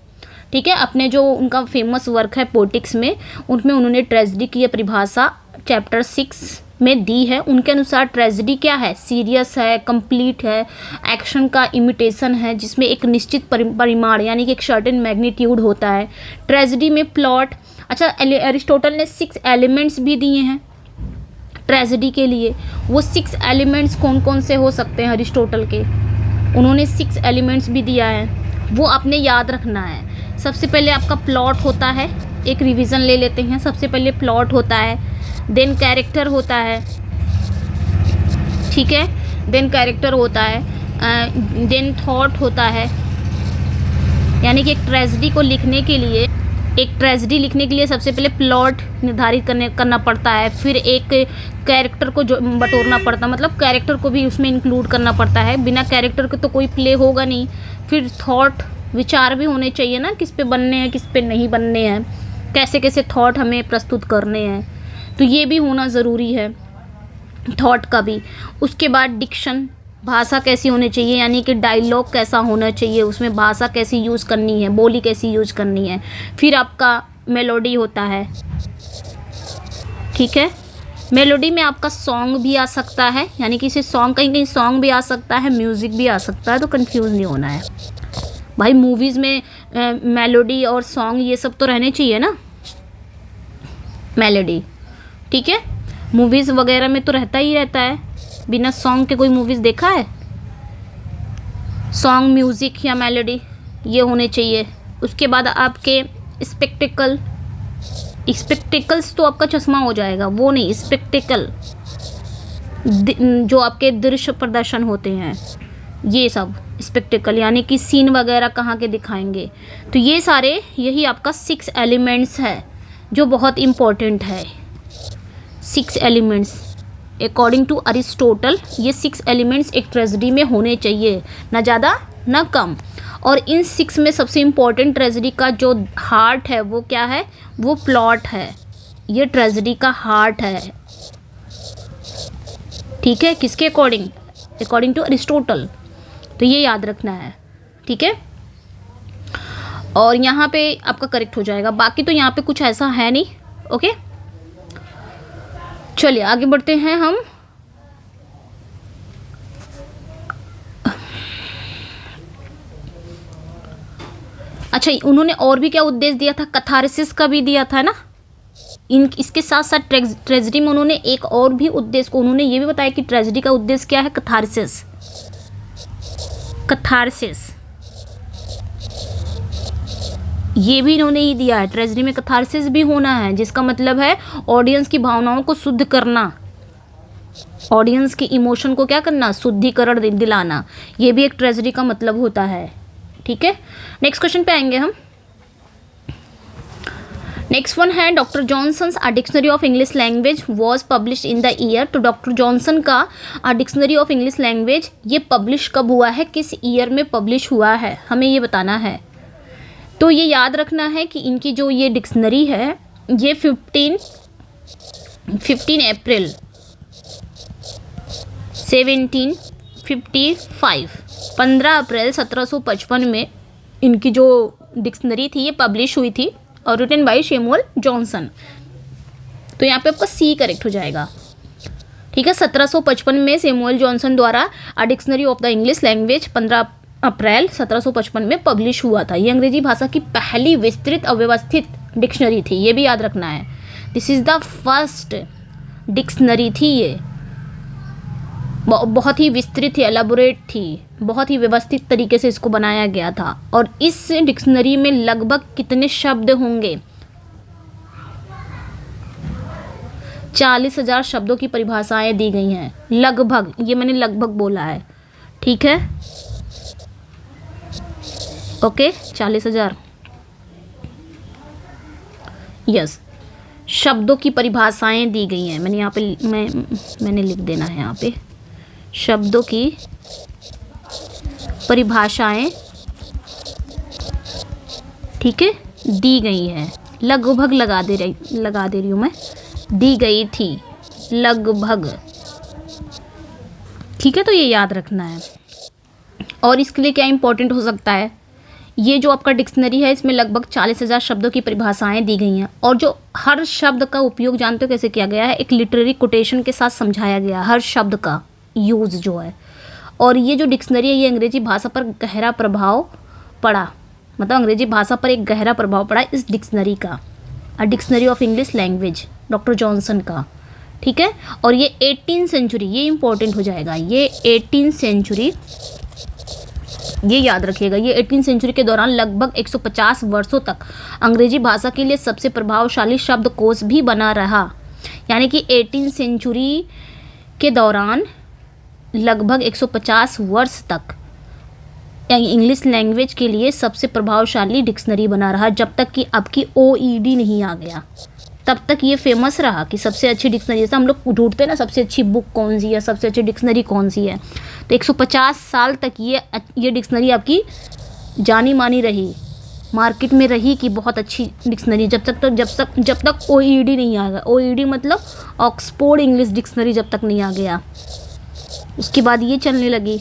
ठीक है। अपने जो उनका फेमस वर्क है पोएटिक्स में, उनमें उन्होंने ट्रेजेडी की ये परिभाषा चैप्टर 6 में दी है। उनके अनुसार ट्रेजेडी क्या है? सीरियस है, कंप्लीट है, एक्शन का इमिटेशन है जिसमें एक निश्चित परिमाण यानी कि एक सर्टेन मैग्नीट्यूड होता है। ट्रेजेडी में प्लॉट, अच्छा अरिस्टोटल ने 6 एलिमेंट्स भी दिए हैं ट्रेजेडी के लिए। वो 6 एलिमेंट्स कौन कौन से हो सकते हैं अरिस्टोटल के? उन्होंने 6 एलिमेंट्स भी दिया है, वो आपने याद रखना है। सबसे पहले आपका प्लॉट होता है, एक रिवीजन ले लेते हैं। सबसे पहले प्लॉट होता है, देन कैरेक्टर होता है, ठीक है, देन कैरेक्टर होता है, देन थॉट होता है। यानी कि एक ट्रेजेडी को लिखने के लिए, एक ट्रेजेडी लिखने के लिए सबसे पहले प्लॉट निर्धारित करना पड़ता है, फिर एक कैरेक्टर को जो बटोरना पड़ता है, मतलब कैरेक्टर को भी उसमें इंक्लूड करना पड़ता है। बिना कैरेक्टर के तो कोई प्ले होगा नहीं। फिर थॉट, विचार भी होने चाहिए ना, किस पे बनने हैं किस पे नहीं बनने हैं, कैसे कैसे थॉट हमें प्रस्तुत करने हैं, तो ये भी होना ज़रूरी है थॉट का भी। उसके बाद डिक्शन, भाषा कैसी होनी चाहिए, यानी कि डायलॉग कैसा होना चाहिए, उसमें भाषा कैसी यूज़ करनी है, बोली कैसी यूज़ करनी है। फिर आपका मेलोडी होता है, ठीक है। मेलोडी में आपका सॉन्ग भी आ सकता है, यानी कि इसे सॉन्ग, कहीं कहीं सॉन्ग भी आ सकता है, म्यूज़िक भी आ सकता है, तो कंफ्यूज नहीं होना है भाई। मूवीज़ में मेलोडी और सॉन्ग ये सब तो रहने चाहिए ना, मेलोडी, ठीक है। मूवीज़ वगैरह में तो रहता ही रहता है, बिना सॉन्ग के कोई मूवीज़ देखा है? सॉन्ग, म्यूज़िक या मेलोडी ये होने चाहिए। उसके बाद आपके स्पेक्टिकल्स तो आपका चश्मा हो जाएगा, वो नहीं, स्पेक्टिकल जो आपके दृश्य प्रदर्शन होते हैं, ये सब स्पेक्टिकल, यानी कि सीन वगैरह कहाँ के दिखाएंगे। तो ये सारे, यही आपका 6 एलिमेंट्स है जो बहुत इम्पोर्टेंट है। 6 एलिमेंट्स अकॉर्डिंग टू अरिस्टोटल, ये 6 एलिमेंट्स एक ट्रेजेडी में होने चाहिए, ना ज़्यादा ना कम। और इन 6 में सबसे इम्पोर्टेंट ट्रेजेडी का जो हार्ट है वो क्या है? वो प्लॉट है। ये ट्रेजेडी का हार्ट है, ठीक है। किसके अकॉर्डिंग? According to Aristotle. तो ये याद रखना है, ठीक है। और यहाँ पे आपका करेक्ट हो जाएगा, बाकी तो यहाँ पे कुछ ऐसा है नहीं, ओके। चलिए आगे बढ़ते हैं हम। अच्छा, उन्होंने और भी क्या उद्देश्य दिया था? कैथारसिस का भी दिया था ना। इसके साथ साथ ट्रेजेडी में उन्होंने एक और भी उद्देश्य को उन्होंने ये भी बताया कि ट्रेजेडी का उद्देश्य क्या है? कैथारसिस। कैथारसिस ये भी इन्होंने ही दिया है, ट्रेजेडी में कैथारसिस भी होना है, जिसका मतलब है ऑडियंस की भावनाओं को शुद्ध करना, ऑडियंस के इमोशन को क्या करना? शुद्धिकरण दिलाना। ये भी एक ट्रेजेडी का मतलब होता है, ठीक है। नेक्स्ट क्वेश्चन पे आएंगे हम। नेक्स्ट वन है doctor Johnson's a dictionary of English language was publish in the year. तो डॉक्टर जॉनसन का a dictionary of English language ये पब्लिश कब हुआ है, किस ईयर में पब्लिश हुआ है, हमें ये बताना है। तो ये याद रखना है कि इनकी जो ये डिक्शनरी है ये 15 अप्रैल 1755 15 अप्रैल 1755 में इनकी जो डिक्शनरी थी ये पब्लिश हुई थी और रिटन बाय सैमुअल जॉनसन। तो यहाँ पे आपका सी करेक्ट हो जाएगा, ठीक है। 1755 में सैमुअल जॉनसन द्वारा अ dictionary of the English language 15 अप्रैल 1755 में पब्लिश हुआ था। ये अंग्रेजी भाषा की पहली विस्तृत अव्यवस्थित डिक्शनरी थी, ये भी याद रखना है। This is the first dictionary थी, ये बहुत ही विस्तृत थी, एलाबोरेट थी, बहुत ही व्यवस्थित तरीके से इसको बनाया गया था। और इस डिक्शनरी में लगभग कितने शब्द होंगे? 40,000 शब्दों की परिभाषाएं दी गई हैं, लगभग, ये मैंने लगभग बोला है, ठीक है, ओके। 40,000 यस शब्दों की परिभाषाएं दी गई हैं। मैंने यहाँ पे मैंने लिख देना है यहाँ पे, शब्दों की परिभाषाएं, ठीक है, दी गई हैं। लगभग लगा दे रही हूँ मैं, दी गई थी लगभग, ठीक है। तो ये याद रखना है। और इसके लिए क्या इंपॉर्टेंट हो सकता है? ये जो आपका डिक्शनरी है इसमें लगभग 40,000 शब्दों की परिभाषाएं दी गई हैं और जो हर शब्द का उपयोग जानते हो कैसे किया गया है? एक लिटरेरी कोटेशन के साथ समझाया गया हर शब्द का यूज़ जो है। और ये जो डिक्शनरी है ये अंग्रेजी भाषा पर गहरा प्रभाव पड़ा, मतलब अंग्रेजी भाषा पर एक गहरा प्रभाव पड़ा इस डिक्शनरी का, a dictionary of English language doctor Johnson का, ठीक है। और ये 18वीं सेंचुरी, ये इंपॉर्टेंट हो जाएगा, ये 18वीं सेंचुरी, ये याद रखिएगा, ये 18वीं सेंचुरी के दौरान लगभग 150 वर्षों तक अंग्रेजी भाषा के लिए सबसे प्रभावशाली शब्दकोश भी बना रहा। यानी कि 18वीं सेंचुरी के दौरान लगभग 150 वर्ष तक इंग्लिश लैंग्वेज के लिए सबसे प्रभावशाली डिक्शनरी बना रहा, जब तक कि आपकी OED नहीं आ गया तब तक ये फेमस रहा कि सबसे अच्छी डिक्शनरी। जैसे हम लोग ढूंढते हैं ना सबसे अच्छी बुक कौन सी है, सबसे अच्छी डिक्शनरी कौन सी है, तो 150 साल तक ये डिक्शनरी आपकी जानी मानी रही, मार्केट में रही कि बहुत अच्छी डिक्शनरी, जब तक OED नहीं आ गया। OED मतलब ऑक्सफोर्ड इंग्लिश डिक्शनरी जब तक नहीं आ गया, उसके बाद ये चलने लगी,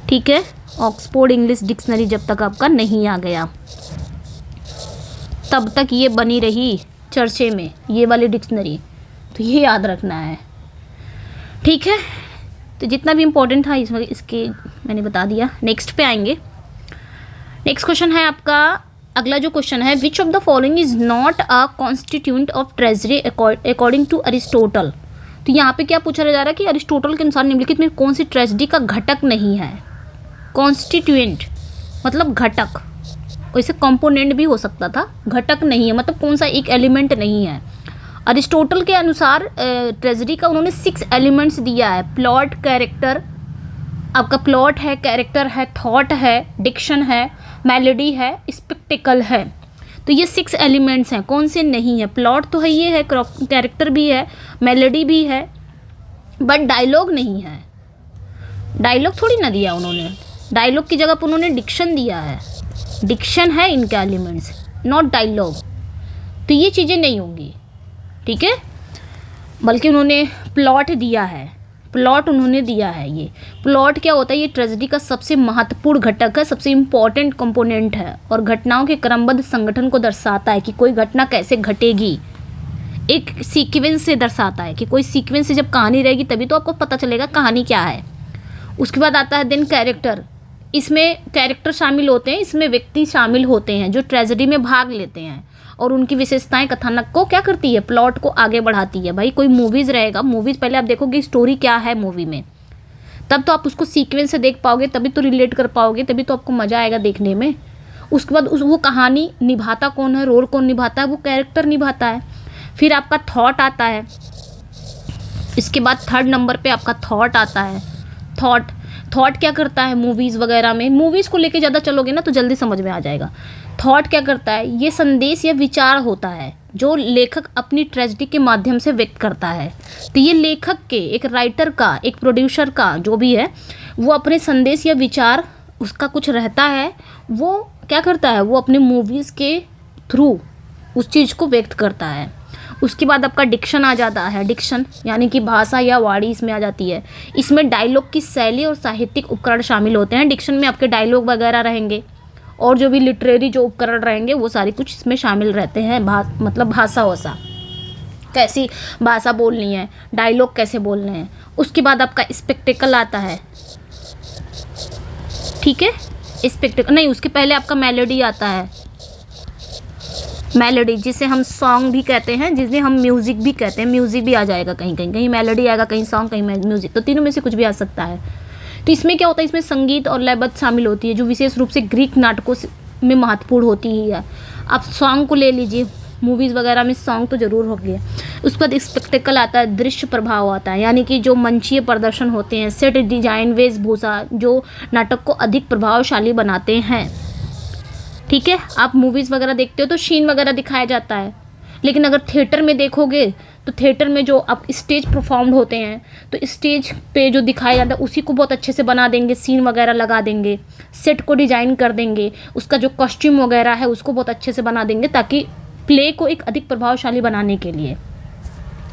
ठीक है, ऑक्सफोर्ड इंग्लिश डिक्शनरी जब तक आपका नहीं आ गया तब तक ये बनी रही चर्चे में, ये वाली डिक्शनरी। तो ये याद रखना है, ठीक है। तो जितना भी इम्पोर्टेंट था इसमें इसके मैंने बता दिया। नेक्स्ट पे आएंगे। नेक्स्ट क्वेश्चन है आपका, अगला जो क्वेश्चन है, which of the following is not a constituent of tragedy according to Aristotle. तो यहाँ पे क्या पूछा जा रहा है कि अरिस्टोटल के अनुसार निम्नलिखित में कौन सी ट्रेजडी का घटक नहीं है। कॉन्स्टिट्यूएंट मतलब घटक, वैसे कंपोनेंट भी हो सकता था, घटक नहीं है मतलब कौन सा एक एलिमेंट नहीं है। अरिस्टोटल के अनुसार ट्रेजडी का उन्होंने 6 एलिमेंट्स दिया है। प्लॉट, कैरेक्टर, आपका प्लॉट है, कैरेक्टर है, थॉट है, डिक्शन है, मेलोडी है, स्पेक्टिकल है। तो ये 6 एलिमेंट्स हैं, कौन से नहीं है। प्लॉट तो है, ये है, कैरेक्टर भी है, मेलोडी भी है, बट डायलॉग नहीं है। डायलॉग थोड़ी ना दिया उन्होंने, डायलॉग की जगह पर उन्होंने डिक्शन दिया है। डिक्शन है इनका एलिमेंट्स, नॉट डायलॉग। तो ये चीज़ें नहीं होंगी, ठीक है। बल्कि उन्होंने प्लॉट दिया है, प्लॉट उन्होंने दिया है। ये प्लॉट क्या होता है, ये ट्रेजेडी का सबसे महत्वपूर्ण घटक है, सबसे इम्पॉर्टेंट कंपोनेंट है और घटनाओं के क्रमबद्ध संगठन को दर्शाता है कि कोई घटना कैसे घटेगी। एक सीक्वेंस से दर्शाता है कि कोई सीक्वेंस से जब कहानी रहेगी तभी तो आपको पता चलेगा कहानी क्या है। उसके बाद आता है देन कैरेक्टर। इसमें कैरेक्टर शामिल होते हैं, इसमें व्यक्ति शामिल होते हैं जो ट्रेजेडी में भाग लेते हैं और उनकी विशेषताएं कथानक को क्या करती है, प्लॉट को आगे बढ़ाती है। भाई कोई मूवीज़ रहेगा, मूवीज़ पहले आप देखोगे स्टोरी क्या है मूवी में, तब तो आप उसको सीक्वेंस से देख पाओगे, तभी तो रिलेट कर पाओगे, तभी तो आपको मज़ा आएगा देखने में। उसके बाद वो कहानी निभाता कौन है, रोल कौन निभाता है, वो कैरेक्टर निभाता है। फिर आपका थॉट आता है, इसके बाद 3rd नंबर पर आपका थॉट आता है। थॉट क्या करता है मूवीज़ वगैरह में, मूवीज़ को लेके ज़्यादा चलोगे ना तो जल्दी समझ में आ जाएगा। थॉट क्या करता है, ये संदेश या विचार होता है जो लेखक अपनी ट्रेजेडी के माध्यम से व्यक्त करता है। तो ये लेखक के, एक राइटर का, एक प्रोड्यूसर का, जो भी है, वो अपने संदेश या विचार उसका कुछ रहता है, वो क्या करता है, वो अपने मूवीज़ के थ्रू उस चीज़ को व्यक्त करता है। उसके बाद आपका डिक्शन आ जाता है। डिक्शन यानी कि भाषा या वाणी इसमें आ जाती है। इसमें डायलॉग की शैली और साहित्यिक उपकरण शामिल होते हैं। डिक्शन में आपके डायलॉग वगैरह रहेंगे और जो भी लिटरेरी जो उपकरण रहेंगे वो सारी कुछ इसमें शामिल रहते हैं। मतलब भाषा वसा कैसी भाषा बोलनी है, डायलॉग कैसे बोलने हैं। उसके बाद आपका स्पेक्टिकल आता है, ठीक है। स्पेक्टिकल नहीं, उसके पहले आपका मेलोडी आता है। मेलोडी जिसे हम सॉन्ग भी कहते हैं, जिसे हम म्यूज़िक भी कहते हैं। म्यूज़िक भी आ जाएगा, कहीं मेलोडी आएगा, कहीं सॉन्ग, कहीं म्यूज़िक, तो तीनों में से कुछ भी आ सकता है। तो इसमें क्या होता है, इसमें संगीत और लयबद्ध शामिल होती है जो विशेष रूप से ग्रीक नाटकों में महत्वपूर्ण होती ही है। आप सॉन्ग को ले लीजिए, मूवीज़ वगैरह में सॉन्ग तो ज़रूर हो गया। उसके बाद स्पेक्टिकल आता है, दृश्य प्रभाव आता है, यानी कि जो मंचीय प्रदर्शन होते हैं, सेट डिजाइन, वेशभूषा, जो नाटक को अधिक प्रभावशाली बनाते हैं, ठीक है। आप मूवीज़ वगैरह देखते हो तो सीन वगैरह दिखाया जाता है, लेकिन अगर थिएटर में देखोगे तो थिएटर में जो आप स्टेज परफॉर्म्ड होते हैं तो स्टेज पे जो दिखाया जाता है उसी को बहुत अच्छे से बना देंगे, सीन वगैरह लगा देंगे, सेट को डिज़ाइन कर देंगे, उसका जो कॉस्ट्यूम वगैरह है उसको बहुत अच्छे से बना देंगे ताकि प्ले को एक अधिक प्रभावशाली बनाने के लिए।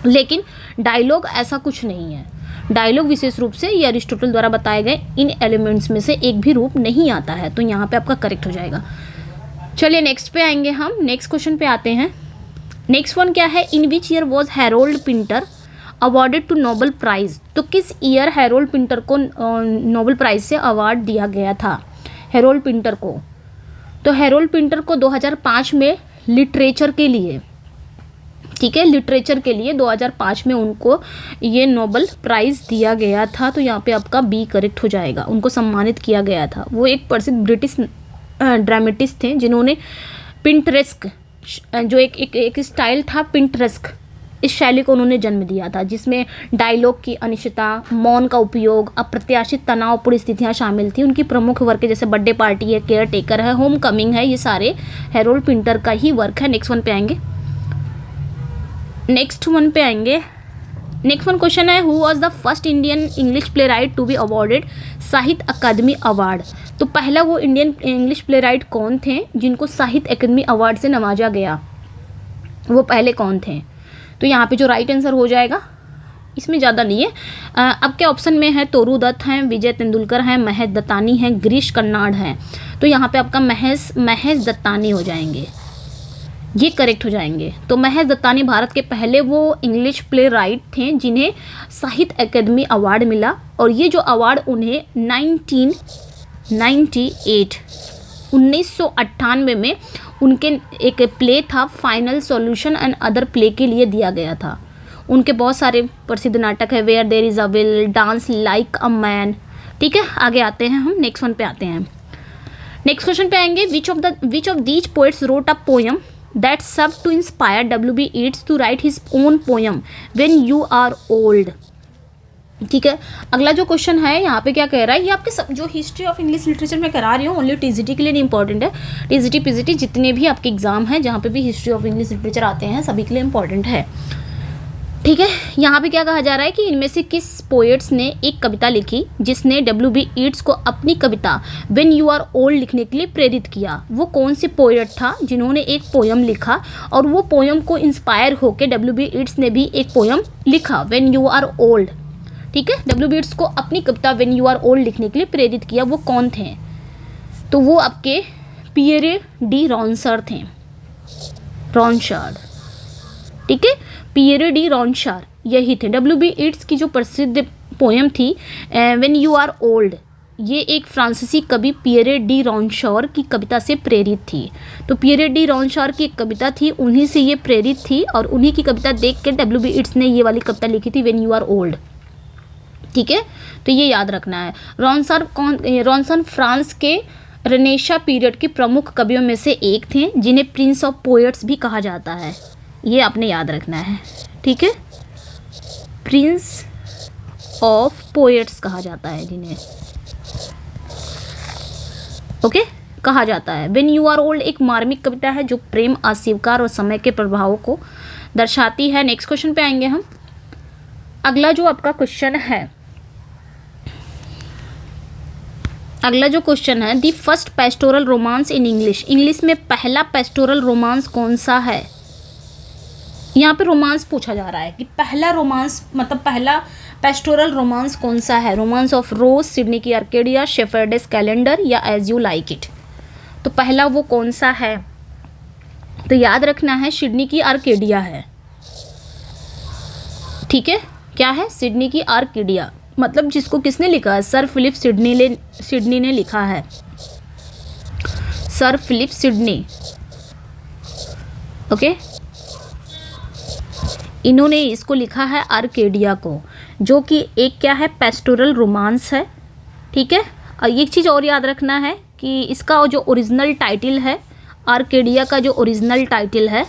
लेकिन डायलॉग ऐसा कुछ नहीं है। डायलॉग विशेष रूप से ये अरिस्टोटल द्वारा बताए गए इन एलिमेंट्स में से एक भी रूप नहीं आता है, तो यहाँ पे आपका करेक्ट हो जाएगा। चलिए नेक्स्ट पे आएंगे हम, नेक्स्ट क्वेश्चन पे आते हैं। नेक्स्ट वन क्या है, in which year was Harold Pinter awarded to Nobel prize. तो किस ईयर हैरोल्ड पिंटर को नोबेल प्राइज़ से अवार्ड दिया गया था हैरोल्ड पिंटर को। तो हैरोल्ड पिंटर को 2005 में लिटरेचर के लिए, ठीक है, लिटरेचर के लिए 2005 में उनको ये नोबेल प्राइज़ दिया गया था। तो यहाँ पे आपका बी करेक्ट हो जाएगा। उनको सम्मानित किया गया था। वो एक प्रसिद्ध ब्रिटिश ड्रामेटिस्ट थे जिन्होंने पिंटरेस्क, जो एक स्टाइल था पिंटरेस्क, इस शैली को उन्होंने जन्म दिया था, जिसमें डायलॉग की अनिश्चितता, मौन का उपयोग, अप्रत्याशित तनावपूर्ण स्थितियाँ शामिल थी। उनकी प्रमुख वर्क जैसे बर्थडे पार्टी है, केयर टेकर है, होम कमिंग है, ये सारे हैरोल्ड पिंटर का ही वर्क है। नेक्स्ट वन पे आएंगे। नेक्स्ट वन क्वेश्चन है, who was the first Indian English playwright to be awarded Sahitya Akademi award. तो पहला वो इंडियन इंग्लिश प्ले राइट कौन थे जिनको साहित्य अकादमी अवार्ड से नवाजा गया, वो पहले कौन थे। तो यहाँ पे जो राइट आंसर हो जाएगा इसमें ज़्यादा नहीं है। आपके ऑप्शन में है तोरू दत्त हैं, विजय तेंदुलकर हैं, महेश दत्तानी हैं, गिरीश कर्नाड हैं। तो यहाँ पे आपका महेश दत्तानी हो जाएंगे, ये करेक्ट हो जाएंगे। तो महेश दत्तानी भारत के पहले वो इंग्लिश प्ले राइट थे जिन्हें साहित्य अकेडमी अवार्ड मिला, और ये जो अवार्ड उन्हें 1998 में उनके एक प्ले था final solution and other play के लिए दिया गया था। उनके बहुत सारे प्रसिद्ध नाटक है, where there is a will, dance like a man. ठीक है, आगे आते हैं हम, नेक्स्ट वन पे आते हैं। नेक्स्ट क्वेश्चन पे आएंगे, which of these poets wrote a poem that served to inspire W.B. Yeats to write his own poem when you are old। ठीक है, अगला जो क्वेश्चन है यहाँ पे क्या कह रहा है, ये आपके सब जो हिस्ट्री ऑफ इंग्लिश लिटरेचर में करा रही हूँ, ओनली टीजीटी के लिए नहीं इंपॉर्टेंट है। टीजीटी पीजीटी जितने भी आपके एग्जाम हैं जहाँ पे भी हिस्ट्री ऑफ इंग्लिश लिटरेचर आते हैं सभी के लिए इंपॉर्टेंट है। ठीक है, यहाँ पे क्या कहा जा रहा है कि इनमें से किस पोएट्स ने एक कविता लिखी जिसने W.B. Yeats को अपनी कविता व्हेन यू आर ओल्ड लिखने के लिए प्रेरित किया। वो कौन से पोएट था जिन्होंने एक पोयम लिखा और वो पोयम को इंस्पायर होकर W.B. Yeats ने भी एक पोयम लिखा व्हेन यू आर ओल्ड। ठीक है, W.B. Yeats को अपनी कविता व्हेन यू आर ओल्ड लिखने के लिए प्रेरित किया, वो कौन थे? तो वो आपके पियरे डी रॉन्सर थे, रॉनशार्ड। ठीक है, पियरे डी रॉनशार्ड यही थे। W.B. Yeats की जो प्रसिद्ध पोयम थी व्हेन यू आर ओल्ड, ये एक फ्रांसीसी कवि पियरे डी रॉनशार्ड की कविता से प्रेरित थी। तो पियरे डी रॉनशार्ड की एक कविता थी, उन्हीं से ये प्रेरित थी और उन्हीं की कविता देख के W.B. Yeats ने ये वाली कविता लिखी थी व्हेन यू आर ओल्ड। ठीक है, तो ये याद रखना है। रॉनशार्ड फ्रांस के रेनेसां पीरियड के प्रमुख कवियों में से एक थे जिन्हें प्रिंस ऑफ पोएट्स भी कहा जाता है, ये आपने याद रखना है। ठीक है, प्रिंस ऑफ पोएट्स कहा जाता है जिन्हें, ओके, कहा जाता है। व्हेन यू आर ओल्ड एक मार्मिक कविता है जो प्रेम, अस्वीकार और समय के प्रभावों को दर्शाती है। नेक्स्ट क्वेश्चन पे आएंगे हम। अगला जो आपका क्वेश्चन है, अगला जो क्वेश्चन है, the first pastoral romance in English में पहला पेस्टोरल रोमांस कौन सा है? यहाँ पे रोमांस पूछा जा रहा है कि पहला रोमांस मतलब पहला पेस्टोरल रोमांस कौन सा है? रोमांस ऑफ रोज, सिडनी की आर्केडिया, शेफर्डेस कैलेंडर या एज यू लाइक इट। तो पहला वो कौन सा है? तो याद रखना है सिडनी की आर्केडिया है। ठीक है, क्या है? सिडनी की आर्केडिया, मतलब जिसको किसने लिखा है? सर फिलिप सिडनी ने लिखा है, सर फिलिप सिडनी। ओके, इन्होंने इसको लिखा है आर्केडिया को, जो कि एक क्या है? पेस्टोरल रोमांस है। ठीक है, और एक चीज़ और याद रखना है कि इसका जो ओरिजिनल टाइटल है, आर्केडिया का जो ओरिजिनल टाइटल है,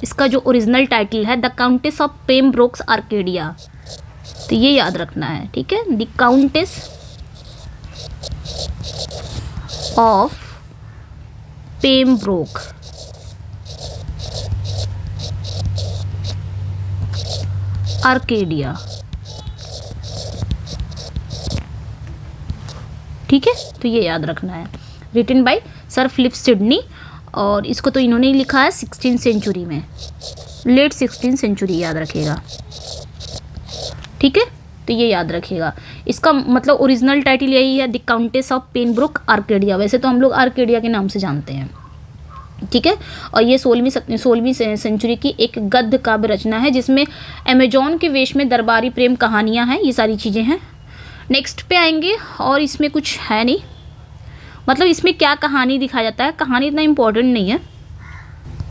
इसका जो ओरिजिनल टाइटल है the countess of Pembroke's Arcadia. तो ये याद रखना है। ठीक है, the countess of Pembroke Arcadia. ठीक है, तो ये याद रखना है, written by sir Philip Sidney, और इसको तो इन्होंने लिखा है 16th सेंचुरी में, लेट 16th सेंचुरी, याद रखिएगा। ठीक है, तो ये याद रखिएगा, इसका मतलब ओरिजिनल टाइटल यही है, the countess of Pembroke Arcadia. वैसे तो हम लोग आर्केडिया के नाम से जानते हैं। ठीक है, और ये 16वीं सेंचुरी की एक गद्य काव्य रचना है जिसमें अमेजोन के वेश में दरबारी प्रेम कहानियाँ हैं, ये सारी चीज़ें हैं। नेक्स्ट पे आएंगे, और इसमें कुछ है नहीं, मतलब इसमें क्या कहानी दिखाया जाता है, कहानी इतना इम्पोर्टेंट नहीं है।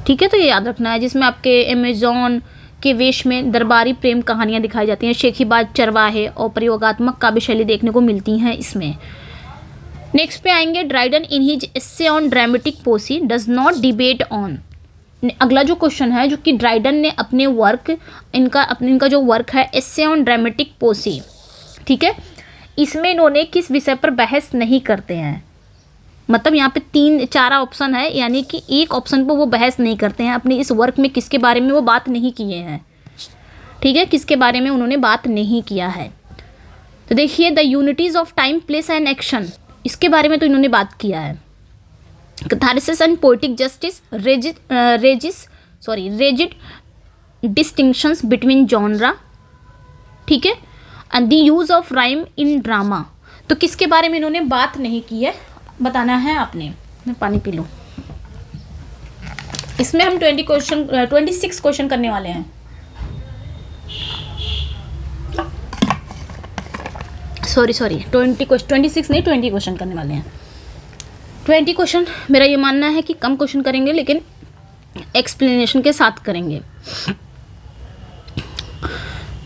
ठीक है, तो ये याद रखना है, जिसमें आपके अमेजोन के वेश में दरबारी प्रेम कहानियाँ दिखाई जाती हैं, शेखीबाज चरवाहे और प्रयोगात्मक काव्य शैली देखने को मिलती हैं इसमें। नेक्स्ट पे आएंगे, Dryden in his essay on dramatic poesy does not debate on. अगला जो क्वेश्चन है, जो कि ड्राइडन ने अपने वर्क, इनका जो वर्क है एस्से ऑन ड्रामेटिक पोसी, ठीक है, इसमें इन्होंने किस विषय पर बहस नहीं करते हैं। मतलब यहाँ पे 4 ऑप्शन है, यानी कि एक ऑप्शन पर वो बहस नहीं करते हैं। अपने इस वर्क में किसके बारे में वो बात नहीं किए हैं। ठीक है, किसके बारे में उन्होंने बात नहीं किया है। तो देखिए, the unities of time, place and action, इसके बारे में तो इन्होंने बात किया है। Catharsis and poetic justice, rigid distinctions between genre, ठीक है, and the use of rhyme in drama. तो किसके बारे में इन्होंने बात नहीं की है, बताना है आपने। मैं पानी पी लूँ। इसमें हम 26 क्वेश्चन करने वाले हैं। सॉरी 26 नहीं, 20 क्वेश्चन करने वाले हैं। 20 क्वेश्चन मेरा ये मानना है कि कम क्वेश्चन करेंगे, लेकिन एक्सप्लेनेशन के साथ करेंगे।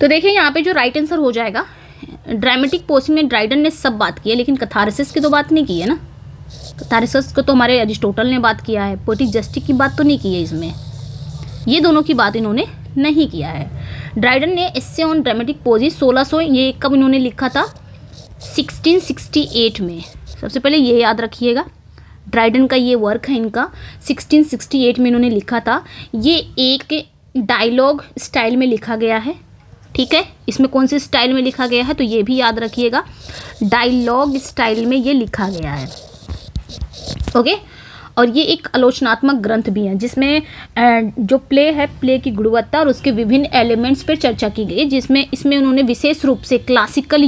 तो देखिए यहाँ पे जो राइट आंसर हो जाएगा, ड्रामेटिक पोसिंग में ड्राइडन ने सब बात की है, लेकिन कैथारसिस की तो बात नहीं की है ना। कैथारसिस को तो हमारे अरिस्टोटल ने बात किया है, पोएटिक जस्टिस की बात तो नहीं की है इसमें। ये दोनों की बात इन्होंने नहीं किया है। ड्राइडन ने एस्से ऑन ड्रामेटिक पोजिस 1600, ये कब इन्होंने लिखा था, 1668 में। सबसे पहले ये याद रखिएगा, ड्राइडन का ये वर्क है इनका, 1668 में इन्होंने लिखा था। ये एक डायलॉग स्टाइल में लिखा गया है, ठीक है। इसमें कौन से स्टाइल में लिखा गया है, तो ये भी याद रखिएगा, डायलॉग स्टाइल में ये लिखा गया है, ओके। और ये एक आलोचनात्मक ग्रंथ भी है, जिसमें जो प्ले है, प्ले की गुणवत्ता और उसके विभिन्न एलिमेंट्स पर चर्चा की गई, जिसमें इसमें उन्होंने विशेष रूप से classical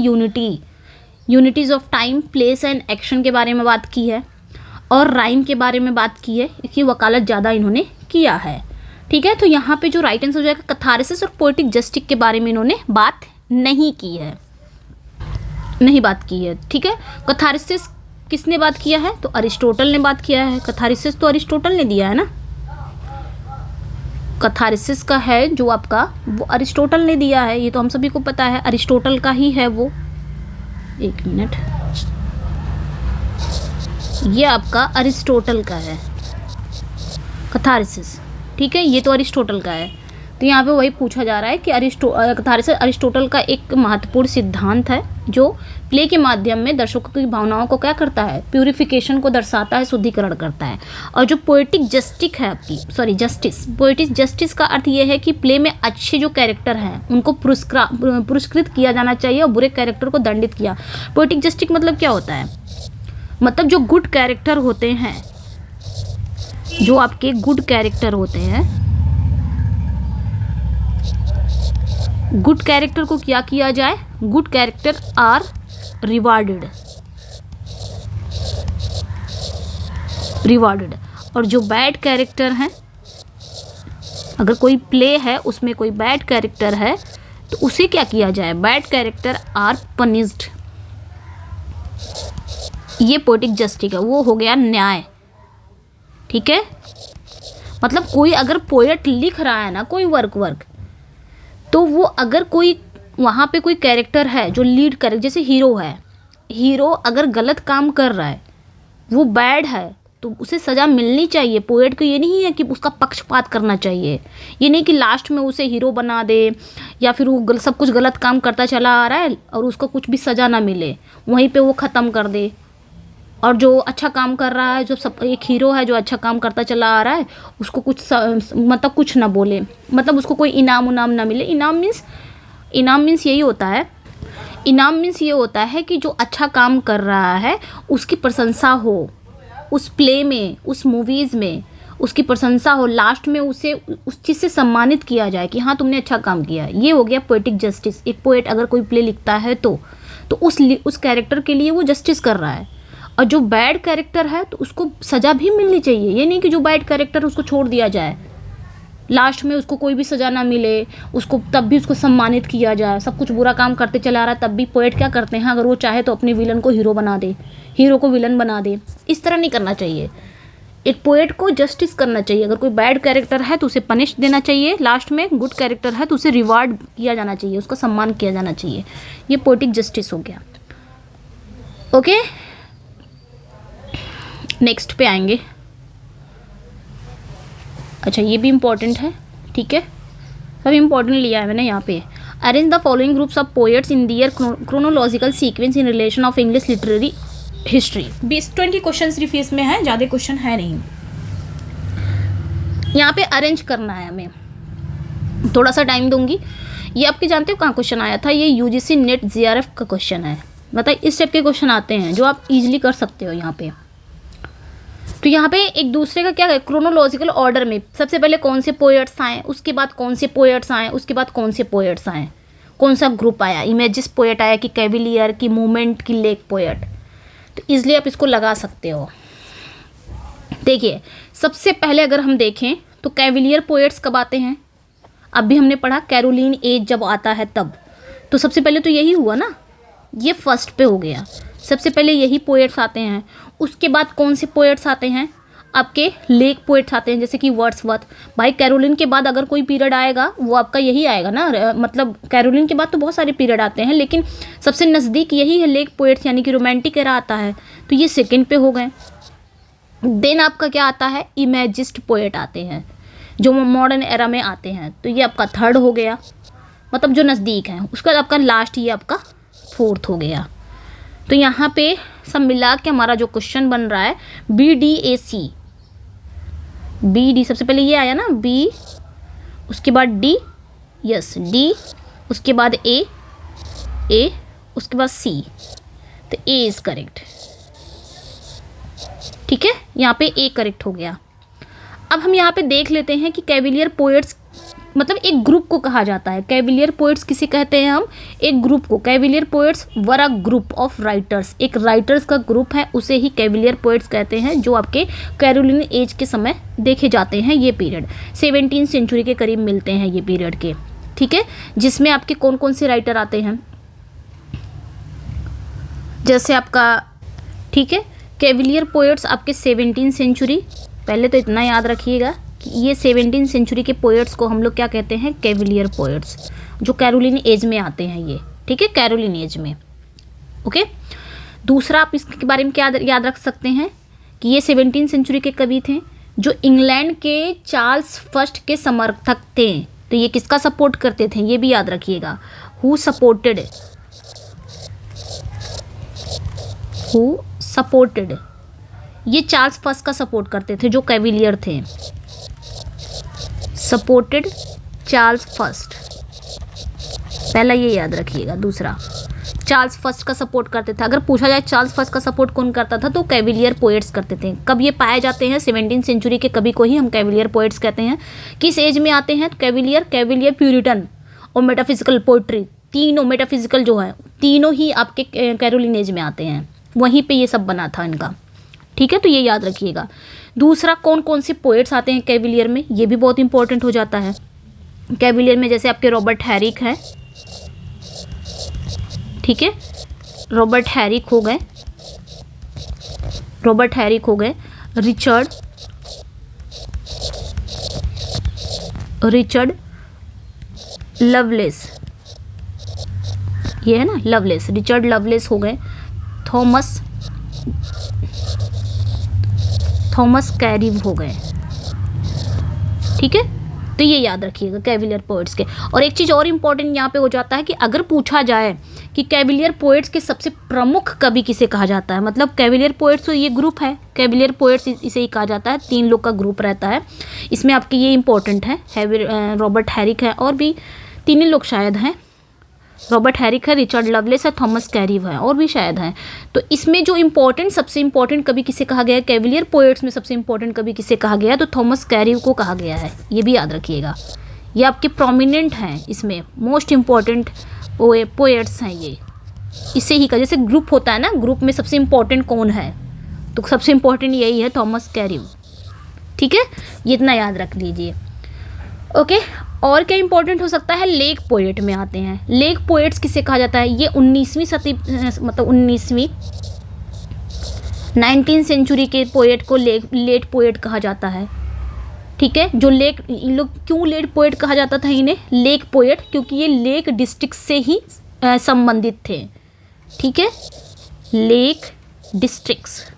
unities of time, place and action के बारे में बात की है, और राइम के बारे में बात की है। इसकी वकालत ज़्यादा इन्होंने किया है, ठीक है। तो यहाँ पे जो राइट आंसर हो जाएगा, कैथारसिस और पोएटिक जस्टिस के बारे में इन्होंने बात नहीं की है, ठीक है। कैथारसिस किसने बात किया है, तो अरिस्टोटल ने बात किया है। कैथारसिस तो अरिस्टोटल ने दिया है ना, कैथारसिस का है जो आपका, वो अरिस्टोटल ने दिया है, ये तो हम सभी को पता है, अरिस्टोटल का ही है वो। एक मिनट, ये आपका अरिस्टोटल का है कैथारसिस, ठीक है, ये तो अरिस्टोटल का है। तो यहाँ पे वही पूछा जा रहा है कि कैथारसिस अरिस्टोटल का एक महत्वपूर्ण सिद्धांत है, जो प्ले के माध्यम में दर्शकों की भावनाओं को क्या करता है, प्यूरिफिकेशन को दर्शाता है, शुद्धिकरण करता है। और जो पोएटिक जस्टिस है आपकी, पोएटिक जस्टिस का अर्थ ये है कि प्ले में अच्छे जो कैरेक्टर हैं उनको पुरस्कृत किया जाना चाहिए और बुरे कैरेक्टर को दंडित किया। पोएटिक जस्टिस मतलब क्या होता है, मतलब जो गुड कैरेक्टर होते हैं, जो आपके गुड कैरेक्टर होते हैं, गुड कैरेक्टर को क्या किया जाए, गुड कैरेक्टर आर रिवार्डेड, और जो बैड कैरेक्टर हैं, अगर कोई प्ले है उसमें कोई बैड कैरेक्टर है तो उसे क्या किया जाए, बैड कैरेक्टर आर पनिश्ड। ये पोएटिक जस्टिस है, वो हो गया न्याय, ठीक है। मतलब कोई अगर पोएट लिख रहा है ना कोई वर्क, तो वो अगर कोई वहाँ पे कोई कैरेक्टर है जो लीड करे, जैसे हीरो है, हीरो अगर गलत काम कर रहा है, वो बैड है, तो उसे सज़ा मिलनी चाहिए। पोएट को ये नहीं है कि उसका पक्षपात करना चाहिए, ये नहीं कि लास्ट में उसे हीरो बना दे, या फिर वो सब कुछ गलत काम करता चला आ रहा है और उसको कुछ भी सज़ा ना मिले, वहीं पे वो ख़त्म कर दे। और जो अच्छा काम कर रहा है, जो सब एक हीरो है जो अच्छा काम करता चला आ रहा है, उसको कुछ मतलब कुछ ना बोले, मतलब उसको कोई इनाम ना मिले। इनाम मीन्स यही होता है, इनाम मीन्स ये होता है कि जो अच्छा काम कर रहा है उसकी प्रशंसा हो, उस प्ले में, उस मूवीज़ में उसकी प्रशंसा हो, लास्ट में उसे उस चीज़ से सम्मानित किया जाए कि हाँ तुमने अच्छा काम किया। ये हो गया पोएटिक जस्टिस। एक पोएट अगर कोई प्ले लिखता है तो उस कैरेक्टर के लिए वो जस्टिस कर रहा है। और जो बैड कैरेक्टर है तो उसको सज़ा भी मिलनी चाहिए, ये नहीं कि जो बैड कैरेक्टर है उसको छोड़ दिया जाए, लास्ट में उसको कोई भी सज़ा ना मिले, उसको तब भी उसको सम्मानित किया जाए। सब कुछ बुरा काम करते चला रहा है तब भी पोएट क्या करते हैं, अगर वो चाहे तो अपने विलन को हीरो बना दे, हीरो को विलन बना दे। इस तरह नहीं करना चाहिए। एक पोएट को जस्टिस करना चाहिए। अगर कोई बैड कैरेक्टर है तो उसे पनिश देना चाहिए, लास्ट में गुड कैरेक्टर है तो उसे रिवार्ड किया जाना चाहिए, उसका सम्मान किया जाना चाहिए। ये पोएटिक जस्टिस हो गया। ओके, नेक्स्ट पे आएंगे। अच्छा, ये भी इम्पॉर्टेंट है, ठीक है, सब इम्पॉर्टेंट लिया है मैंने यहाँ पे। Arrange the following groups of poets in their chronological sequence in relation of English literary history. 20 question सिर्फ इसमें है, ज़्यादा क्वेश्चन है नहीं। यहाँ पे अरेंज करना है हमें, थोड़ा सा टाइम दूंगी। ये आपके जानते हो कहाँ क्वेश्चन आया था, ये यूजीसी नेट जीआरएफ का क्वेश्चन है। मतलब इस टाइप के क्वेश्चन आते हैं जो आप इजीली कर सकते हो यहाँ पे। तो यहाँ पे एक दूसरे का क्या है, क्रोनोलॉजिकल ऑर्डर में सबसे पहले कौन से पोएट्स आए, उसके बाद कौन से पोएट्स आए, उसके बाद कौन से पोएट्स आए, कौन सा ग्रुप आया, इमेजिस पोएट आया कि कैविलियर की मूवमेंट की लेक पोएट। तो इसलिए आप इसको लगा सकते हो। देखिए सबसे पहले अगर हम देखें तो कैविलियर पोएट्स कब आते हैं, अभी हमने पढ़ा कैरोलिन एज जब आता है तब, तो सबसे पहले तो यही हुआ ना, ये फर्स्ट पे हो गया, सबसे पहले यही पोएट्स आते हैं। उसके बाद कौन से पोएट्स आते हैं, आपके लेक पोएट्स आते हैं, जैसे कि वर्ड्सवर्थ। भाई कैरोलिन के बाद अगर कोई पीरियड आएगा वो आपका यही आएगा ना, मतलब कैरोलिन के बाद तो बहुत सारे पीरियड आते हैं, लेकिन सबसे नज़दीक यही है लेक पोएट्स, यानी कि रोमांटिक एरा आता है, तो ये सेकेंड पे हो गए। देन आपका क्या आता है, इमेजिस्ट पोएट आते हैं जो मॉडर्न एरा में आते हैं, तो ये आपका थर्ड हो गया, मतलब जो नज़दीक है। उसके बाद आपका लास्ट ये आपका फोर्थ हो गया। तो यहाँ पे सब मिला के हमारा जो क्वेश्चन बन रहा है BDAC, BD सबसे पहले ये आया ना B, उसके बाद D, यस D, उसके बाद A, उसके बाद C, तो A इज़ करेक्ट। ठीक है, यहाँ पे A करेक्ट हो गया। अब हम यहाँ पे देख लेते हैं कि कैविलियर पोएट्स मतलब एक ग्रुप को कहा जाता है। कैविलियर पोएट्स किसे कहते हैं हम, एक ग्रुप को। Cavalier poets were a group of writers, एक राइटर्स का ग्रुप है, उसे ही कैविलियर पोएट्स कहते हैं, जो आपके कैरोलिन एज के समय देखे जाते हैं। ये पीरियड 17वीं सेंचुरी के करीब मिलते हैं ये पीरियड के। ठीक है, जिसमें आपके कौन कौन से राइटर आते हैं, जैसे आपका, ठीक है, कैविलियर पोएट्स आपके 17वीं सेंचुरी, पहले तो इतना याद रखिएगा कि ये 17वीं सेंचुरी के पोएट्स को हम लोग क्या कहते हैं, कैविलियर पोएट्स, जो कैरोलिन एज में आते हैं ये। ठीक है, कैरोलिन एज में। ओके, दूसरा आप इसके बारे में क्या याद रख सकते हैं कि ये 17वीं सेंचुरी के कवि थे जो इंग्लैंड के चार्ल्स फर्स्ट के समर्थक थे। तो ये किसका सपोर्ट करते थे, ये भी याद रखिएगा, हु सपोर्टेड, ये चार्ल्स फर्स्ट का सपोर्ट करते थे, जो कैविलियर थे, सपोर्टेड चार्ल्स फर्स्ट, पहला ये याद रखिएगा। दूसरा चार्ल्स फर्स्ट का सपोर्ट करते थे। अगर पूछा जाए चार्ल्स फर्स्ट का सपोर्ट कौन करता था, तो कैविलियर पोएट्स करते थे। कब ये पाए जाते हैं, 17वीं सेंचुरी के कवि को ही हम कैविलियर पोएट्स कहते हैं। किस एज में आते हैं कैविलियर प्यूरिटन और मेटाफिजिकल पोइट्री, तीनों मेटाफिजिकल जो है तीनों ही आपके कैरोलिन एज में आते हैं, वहीं पे ये सब बना था इनका। ठीक है, तो ये याद रखिएगा। दूसरा कौन कौन से पोएट्स आते हैं कैविलियर में, ये भी बहुत इंपॉर्टेंट हो जाता है। कैविलियर में जैसे आपके रॉबर्ट हैरिक है, ठीक है, रॉबर्ट हैरिक हो गए, रिचर्ड लवलेस, ये है ना लवलेस, रिचर्ड लवलेस हो गए, थॉमस कैरिव हो गए। ठीक है, तो ये याद रखिएगा कैविलियर पोएट्स के। और एक चीज़ और इम्पॉर्टेंट यहाँ पे हो जाता है कि अगर पूछा जाए कि कैविलियर पोएट्स के सबसे प्रमुख कवि किसे कहा जाता है, मतलब कैविलियर पोएट्स तो ये ग्रुप है, कैविलियर पोएट्स इसे ही कहा जाता है, 3 लोग का ग्रुप रहता है। इसमें आपके ये इंपॉर्टेंट है, रॉबर्ट हैरिक है, और भी 3 लोग शायद हैं, रॉबर्ट हैरिक है, रिचर्ड लवलेस है, थॉमस कैरिव है, और भी शायद हैं। तो इसमें जो इम्पोर्टेंट, सबसे इम्पोर्टेंट कवि किसे कहा गया है, कैविलियर पोएट्स में सबसे इम्पोर्टेंट कवि किसे कहा गया है, तो थॉमस कैरिव को कहा गया है। ये भी याद रखिएगा, ये आपके प्रोमिनेंट हैं, इसमें मोस्ट इम्पॉर्टेंट पोएट्स हैं ये, इसे ही का, जैसे ग्रुप होता है ना, ग्रुप में सबसे इम्पोर्टेंट कौन है, तो सबसे इम्पोर्टेंट यही है, थॉमस कैरिव। ठीक है, ये इतना याद रख लीजिए। ओके, और क्या इंपॉर्टेंट हो सकता है, लेक पोएट में आते हैं। लेक पोएट्स किसे कहा जाता है, ये 19वीं सेंचुरी के पोएट को लेट पोएट कहा जाता है। ठीक है, जो लेक, इन लोग क्यों लेट पोएट कहा जाता था इन्हें, लेक पोएट, क्योंकि ये लेक डिस्ट्रिक्ट से ही संबंधित थे। ठीक है, लेक डिस्ट्रिक्ट,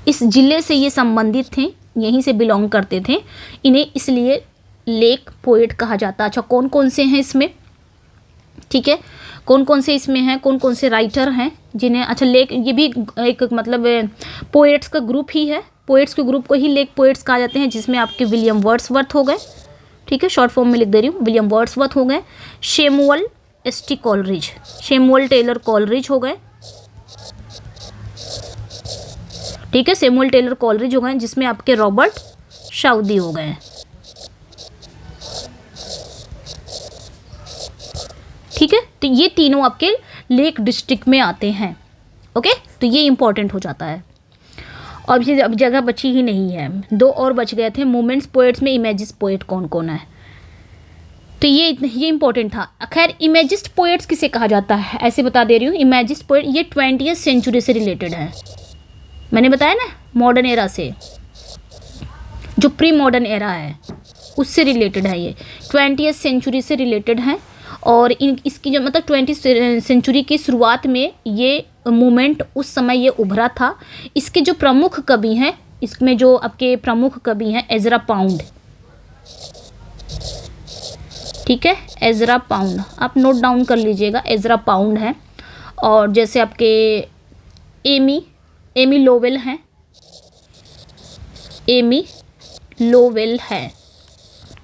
इस जिले से ये संबंधित थे, यहीं से बिलोंग करते थे, इन्हें इसलिए लेक पोएट कहा जाता है। अच्छा, कौन कौन से हैं इसमें, ठीक है, कौन कौन से इसमें हैं, कौन कौन से राइटर हैं जिन्हें, अच्छा लेक, ये भी एक मतलब पोएट्स का ग्रुप ही है, पोएट्स के ग्रुप को ही लेक पोएट्स कहा जाते हैं, जिसमें आपके विलियम वर्ड्सवर्थ हो गए, ठीक है, शॉर्ट फॉर्म में लिख दे रही हूँ, विलियम वर्ड्सवर्थ हो गए, शैमुअल टेलर कॉलरिज हो गए, ठीक है, सैमुअल टेलर कॉलरिज हो गए, जिसमें आपके रॉबर्ट साउदी हो गए। ठीक है, तो ये तीनों आपके लेक डिस्ट्रिक्ट में आते हैं। ओके, तो ये इंपॉर्टेंट हो जाता है। और अब जगह बची ही नहीं है, 2 और बच गए थे। मोमेंट्स पोएट्स में इमेजिस पोएट कौन कौन है, तो ये इंपॉर्टेंट था। खैर, इमेजिस्ट पोएट्स किसे कहा जाता है, ऐसे बता दे रही हूँ। इमेजिस्ट पोएट ये 20वीं सेंचुरी से रिलेटेड है। मैंने बताया ना, मॉडर्न एरा से, जो प्री मॉडर्न एरा है उससे रिलेटेड है। ये 20वीं सेंचुरी से रिलेटेड है। और इसकी जो मतलब 20वीं सेंचुरी की शुरुआत में ये मूवमेंट उस समय ये उभरा था। इसके जो प्रमुख कवि हैं, इसमें जो आपके प्रमुख कवि हैं एजरा पाउंड। ठीक है, एजरा पाउंड आप नोट डाउन कर लीजिएगा, एजरा पाउंड है। और जैसे आपके एमी लोवेल हैं, एमी लोवेल है।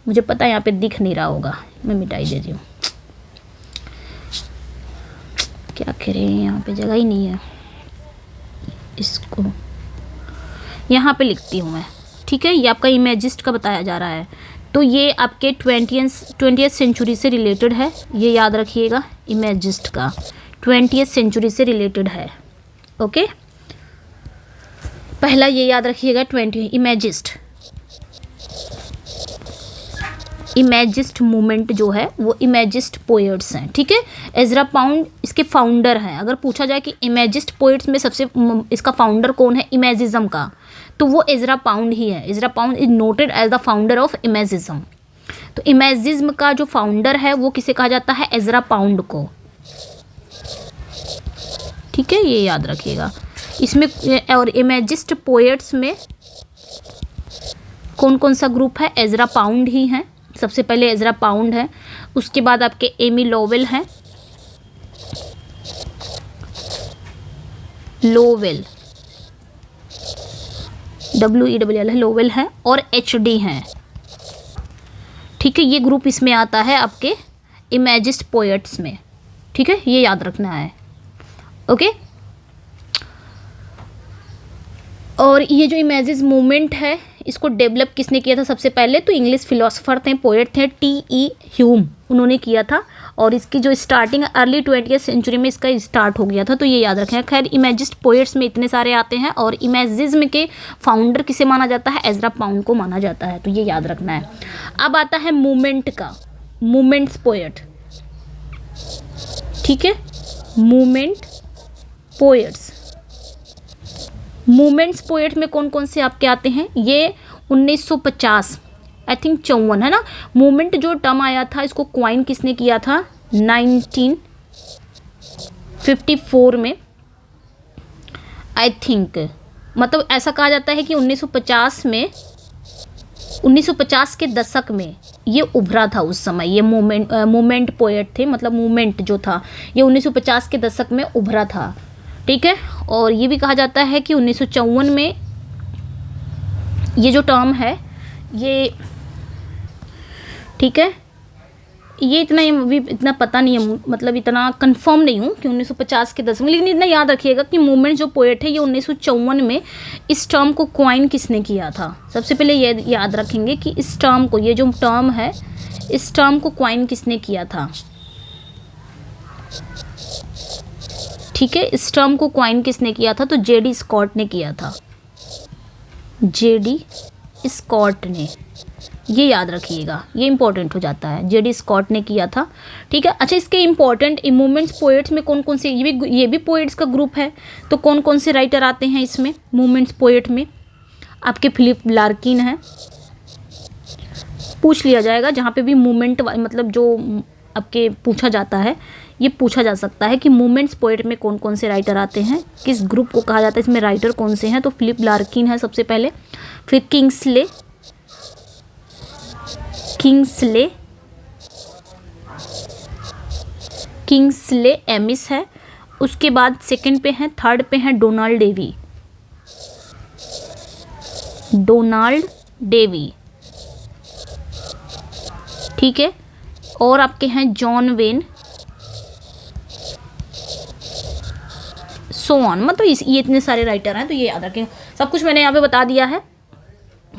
मुझे पता है यहाँ पे दिख नहीं रहा होगा, मैं मिटाई दे रही हूँ। क्या करें, यहाँ पे जगह ही नहीं है, इसको यहाँ पे लिखती हूँ मैं। ठीक है, ये आपका इमेजिस्ट का बताया जा रहा है। तो ये आपके 20वीं सेंचुरी से रिलेटेड है, ये याद रखिएगा। इमेजिस्ट का 20वीं सेंचुरी से रिलेटेड है। ओके, पहला ये याद रखिएगा, इमेजिस्ट मूवमेंट जो है वो इमेजिस्ट पोएट्स हैं। ठीक है, एजरा पाउंड इसके फाउंडर हैं। अगर पूछा जाए कि इमेजिस्ट पोएट्स में सबसे इसका फाउंडर कौन है इमेजिज्म का, तो वो एजरा पाउंड ही है। Ezra Pound is noted as the founder of imagism. तो इमेजिज्म का जो फाउंडर है वो किसे कहा जाता है, एजरा पाउंड को। ठीक है, ये याद रखिएगा इसमें। और इमेजिस्ट पोएट्स में कौन कौन सा ग्रुप है, एजरा पाउंड ही है। सबसे पहले एजरा पाउंड है, उसके बाद आपके एमी लोवेल हैं, लोवेल WELL है, लोवेल है, और HD हैं। ठीक है, ये ग्रुप इसमें आता है आपके इमेजिस्ट पोएट्स में। ठीक है, ये याद रखना है। ओके, और ये जो इमेजिस मूवमेंट है इसको डेवलप किसने किया था सबसे पहले, तो इंग्लिश फिलोसोफर थे, पोएट थे, TE ह्यूम, उन्होंने किया था। और इसकी जो स्टार्टिंग अर्ली 20वीं सेंचुरी में इसका स्टार्ट हो गया था, तो ये याद रखें। खैर, इमेजिस्ट पोएट्स में इतने सारे आते हैं, और इमेजिज्म के फाउंडर किसे माना जाता है, एजरा पाउंड को माना जाता है, तो ये याद रखना है। अब आता है मूवमेंट का, मूवमेंट्स पोएट। ठीक है, मूवमेंट पोएट्स, मूवमेंट्स पोएट में कौन कौन से आपके आते हैं, ये 1950 आई थिंक 54 है ना। मूवमेंट जो टर्म आया था इसको क्वाइन किसने किया था, 1954 में आई थिंक। मतलब ऐसा कहा जाता है कि 1950 के दशक में ये उभरा था। उस समय ये मूवमेंट पोएट थे, मतलब मूवमेंट जो था ये 1950 के दशक में उभरा था। ठीक है, और ये भी कहा जाता है कि 1954 में ये जो टर्म है ये, ठीक है, ये इतना पता नहीं है, मतलब इतना कंफर्म नहीं हूँ कि 1950 के दशक में, लेकिन इतना याद रखिएगा कि मूवमेंट जो पोएट है ये 1954 में इस टर्म को क्वाइन किसने किया था। सबसे पहले ये याद रखेंगे कि इस टर्म को, ये जो टर्म है इस टर्म को क्वाइन किसने किया था। ठीक है, इस टर्म को क्वाइन किसने किया था, तो JD स्कॉट ने किया था, JD स्कॉट ने, ये याद रखिएगा, ये इंपॉर्टेंट हो जाता है, JD स्कॉट ने किया था। ठीक है, अच्छा, इसके इंपॉर्टेंट मूवमेंट्स पोएट्स में कौन कौन से, ये भी पोएट्स का ग्रुप है, तो कौन कौन से राइटर आते हैं इसमें मूवमेंट्स पोएट में, आपके फिलिप लार्किन है, पूछ लिया जाएगा जहाँ पे भी मूवमेंट, मतलब जो आपके पूछा जाता है, ये पूछा जा सकता है कि मूवमेंट्स पोएट में कौन कौन से राइटर आते हैं, किस ग्रुप को कहा जाता है, इसमें राइटर कौन से हैं, तो फिलिप लार्किन है सबसे पहले, फिर किंग्सले एमिस है, उसके बाद सेकंड पे हैं, थर्ड पे हैं डोनाल्ड डेवी। ठीक है, और आपके हैं जॉन वेन, सो ऑन, मतलब ये इतने सारे राइटर हैं, तो ये याद रखें। सब कुछ मैंने यहाँ पे बता दिया है,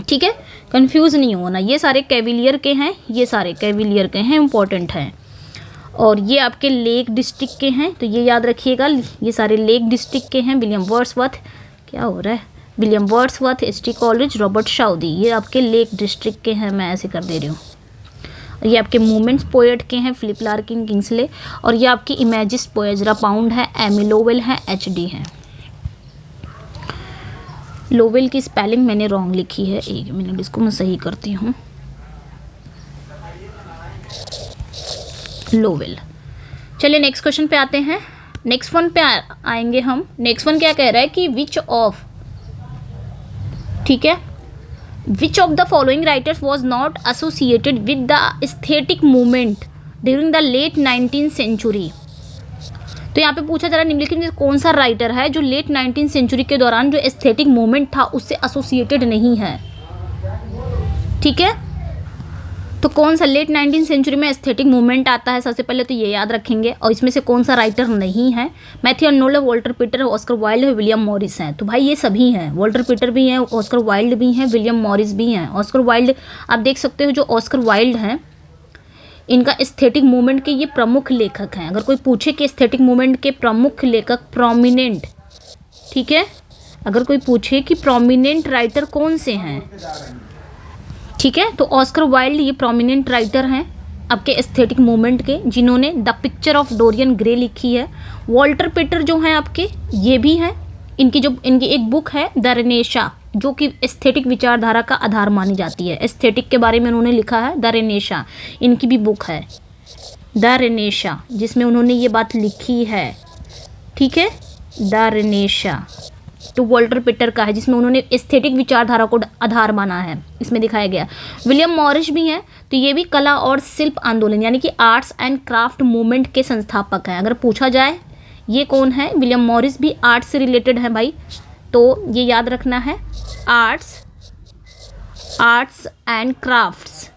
ठीक है, कंफ्यूज नहीं होना। ये सारे कैविलियर के हैं, ये सारे कैविलियर के हैं, इंपॉर्टेंट हैं। और ये आपके लेक डिस्ट्रिक्ट के हैं, तो ये याद रखिएगा, ये सारे लेक डिस्ट्रिक्ट के हैं। विलियम वर्ड्सवर्थ, क्या हो रहा है, William Wordsworth, S T Coleridge, Robert Southey, ये आपके लेक डिस्ट्रिक्ट के हैं, मैं ऐसे कर दे रही हूँ। ये आपके मूवमेंट्स पोएट के हैं, फिलिप लार्किन, किंग्सले। और ये आपकी इमेजिस पोएजरा पाउंड है, एमी लोवेल है, एचडी है। लोवेल की स्पेलिंग मैंने रॉन्ग लिखी है, एक मिनट, इसको मैं सही करती हूँ। लोवेल। चलिए नेक्स्ट क्वेश्चन पे आते हैं। नेक्स्ट वन पे आएंगे हम। नेक्स्ट वन क्या कह रहा है कि विच ऑफ, ठीक है, which of the following writers was not associated with the aesthetic movement during the late 19th century. तो यहाँ पे पूछा जा रहा है निम्नलिखित में कौन सा राइटर है जो लेट 19th सेंचुरी के दौरान जो एस्थेटिक मूवमेंट था उससे एसोसिएटेड नहीं है, ठीक है। तो कौन सा लेट 19th सेंचुरी में एस्थेटिक मूवमेंट आता है, सबसे पहले तो ये याद रखेंगे। और इसमें से कौन सा राइटर नहीं है, Matthew Arnold, Walter Peter, Oscar Wilde है, विलियम मॉरिस हैं। तो भाई ये सभी हैं, वॉल्टर पीटर भी हैं, ऑस्कर वाइल्ड भी हैं, विलियम मॉरिस भी हैं। ऑस्कर वाइल्ड आप देख सकते हो, जो ऑस्कर वाइल्ड हैं इनका एस्थेटिक मूवमेंट के ये प्रमुख लेखक हैं। अगर कोई पूछे कि एस्थेटिक मूवमेंट के प्रमुख लेखक, प्रोमिनेंट, ठीक है, अगर कोई पूछे कि प्रोमिनेंट राइटर कौन से हैं, ठीक है, तो ऑस्कर वाइल्ड ये प्रोमिनेंट राइटर हैं आपके एस्थेटिक मूवमेंट के, जिन्होंने the picture of Dorian Gray लिखी है। वॉल्टर पीटर जो हैं आपके, ये भी हैं, इनकी एक बुक है द रेनेसा, जो कि एस्थेटिक विचारधारा का आधार मानी जाती है। एस्थेटिक के बारे में उन्होंने लिखा है, द रेनेसा, इनकी भी बुक है द रेनेसा, जिसमें उन्होंने ये बात लिखी है, ठीक है, द रेनेसा। तो वॉल्टर पीटर का है, जिसमें उन्होंने एस्थेटिक विचारधारा को आधार माना है, इसमें दिखाया गया। विलियम मॉरिस भी हैं, तो ये भी कला और शिल्प आंदोलन यानी कि आर्ट्स एंड क्राफ्ट मूवमेंट के संस्थापक हैं। अगर पूछा जाए ये कौन है, विलियम मॉरिस भी आर्ट्स से रिलेटेड है भाई, तो ये याद रखना है, आर्ट्स एंड क्राफ्ट्स,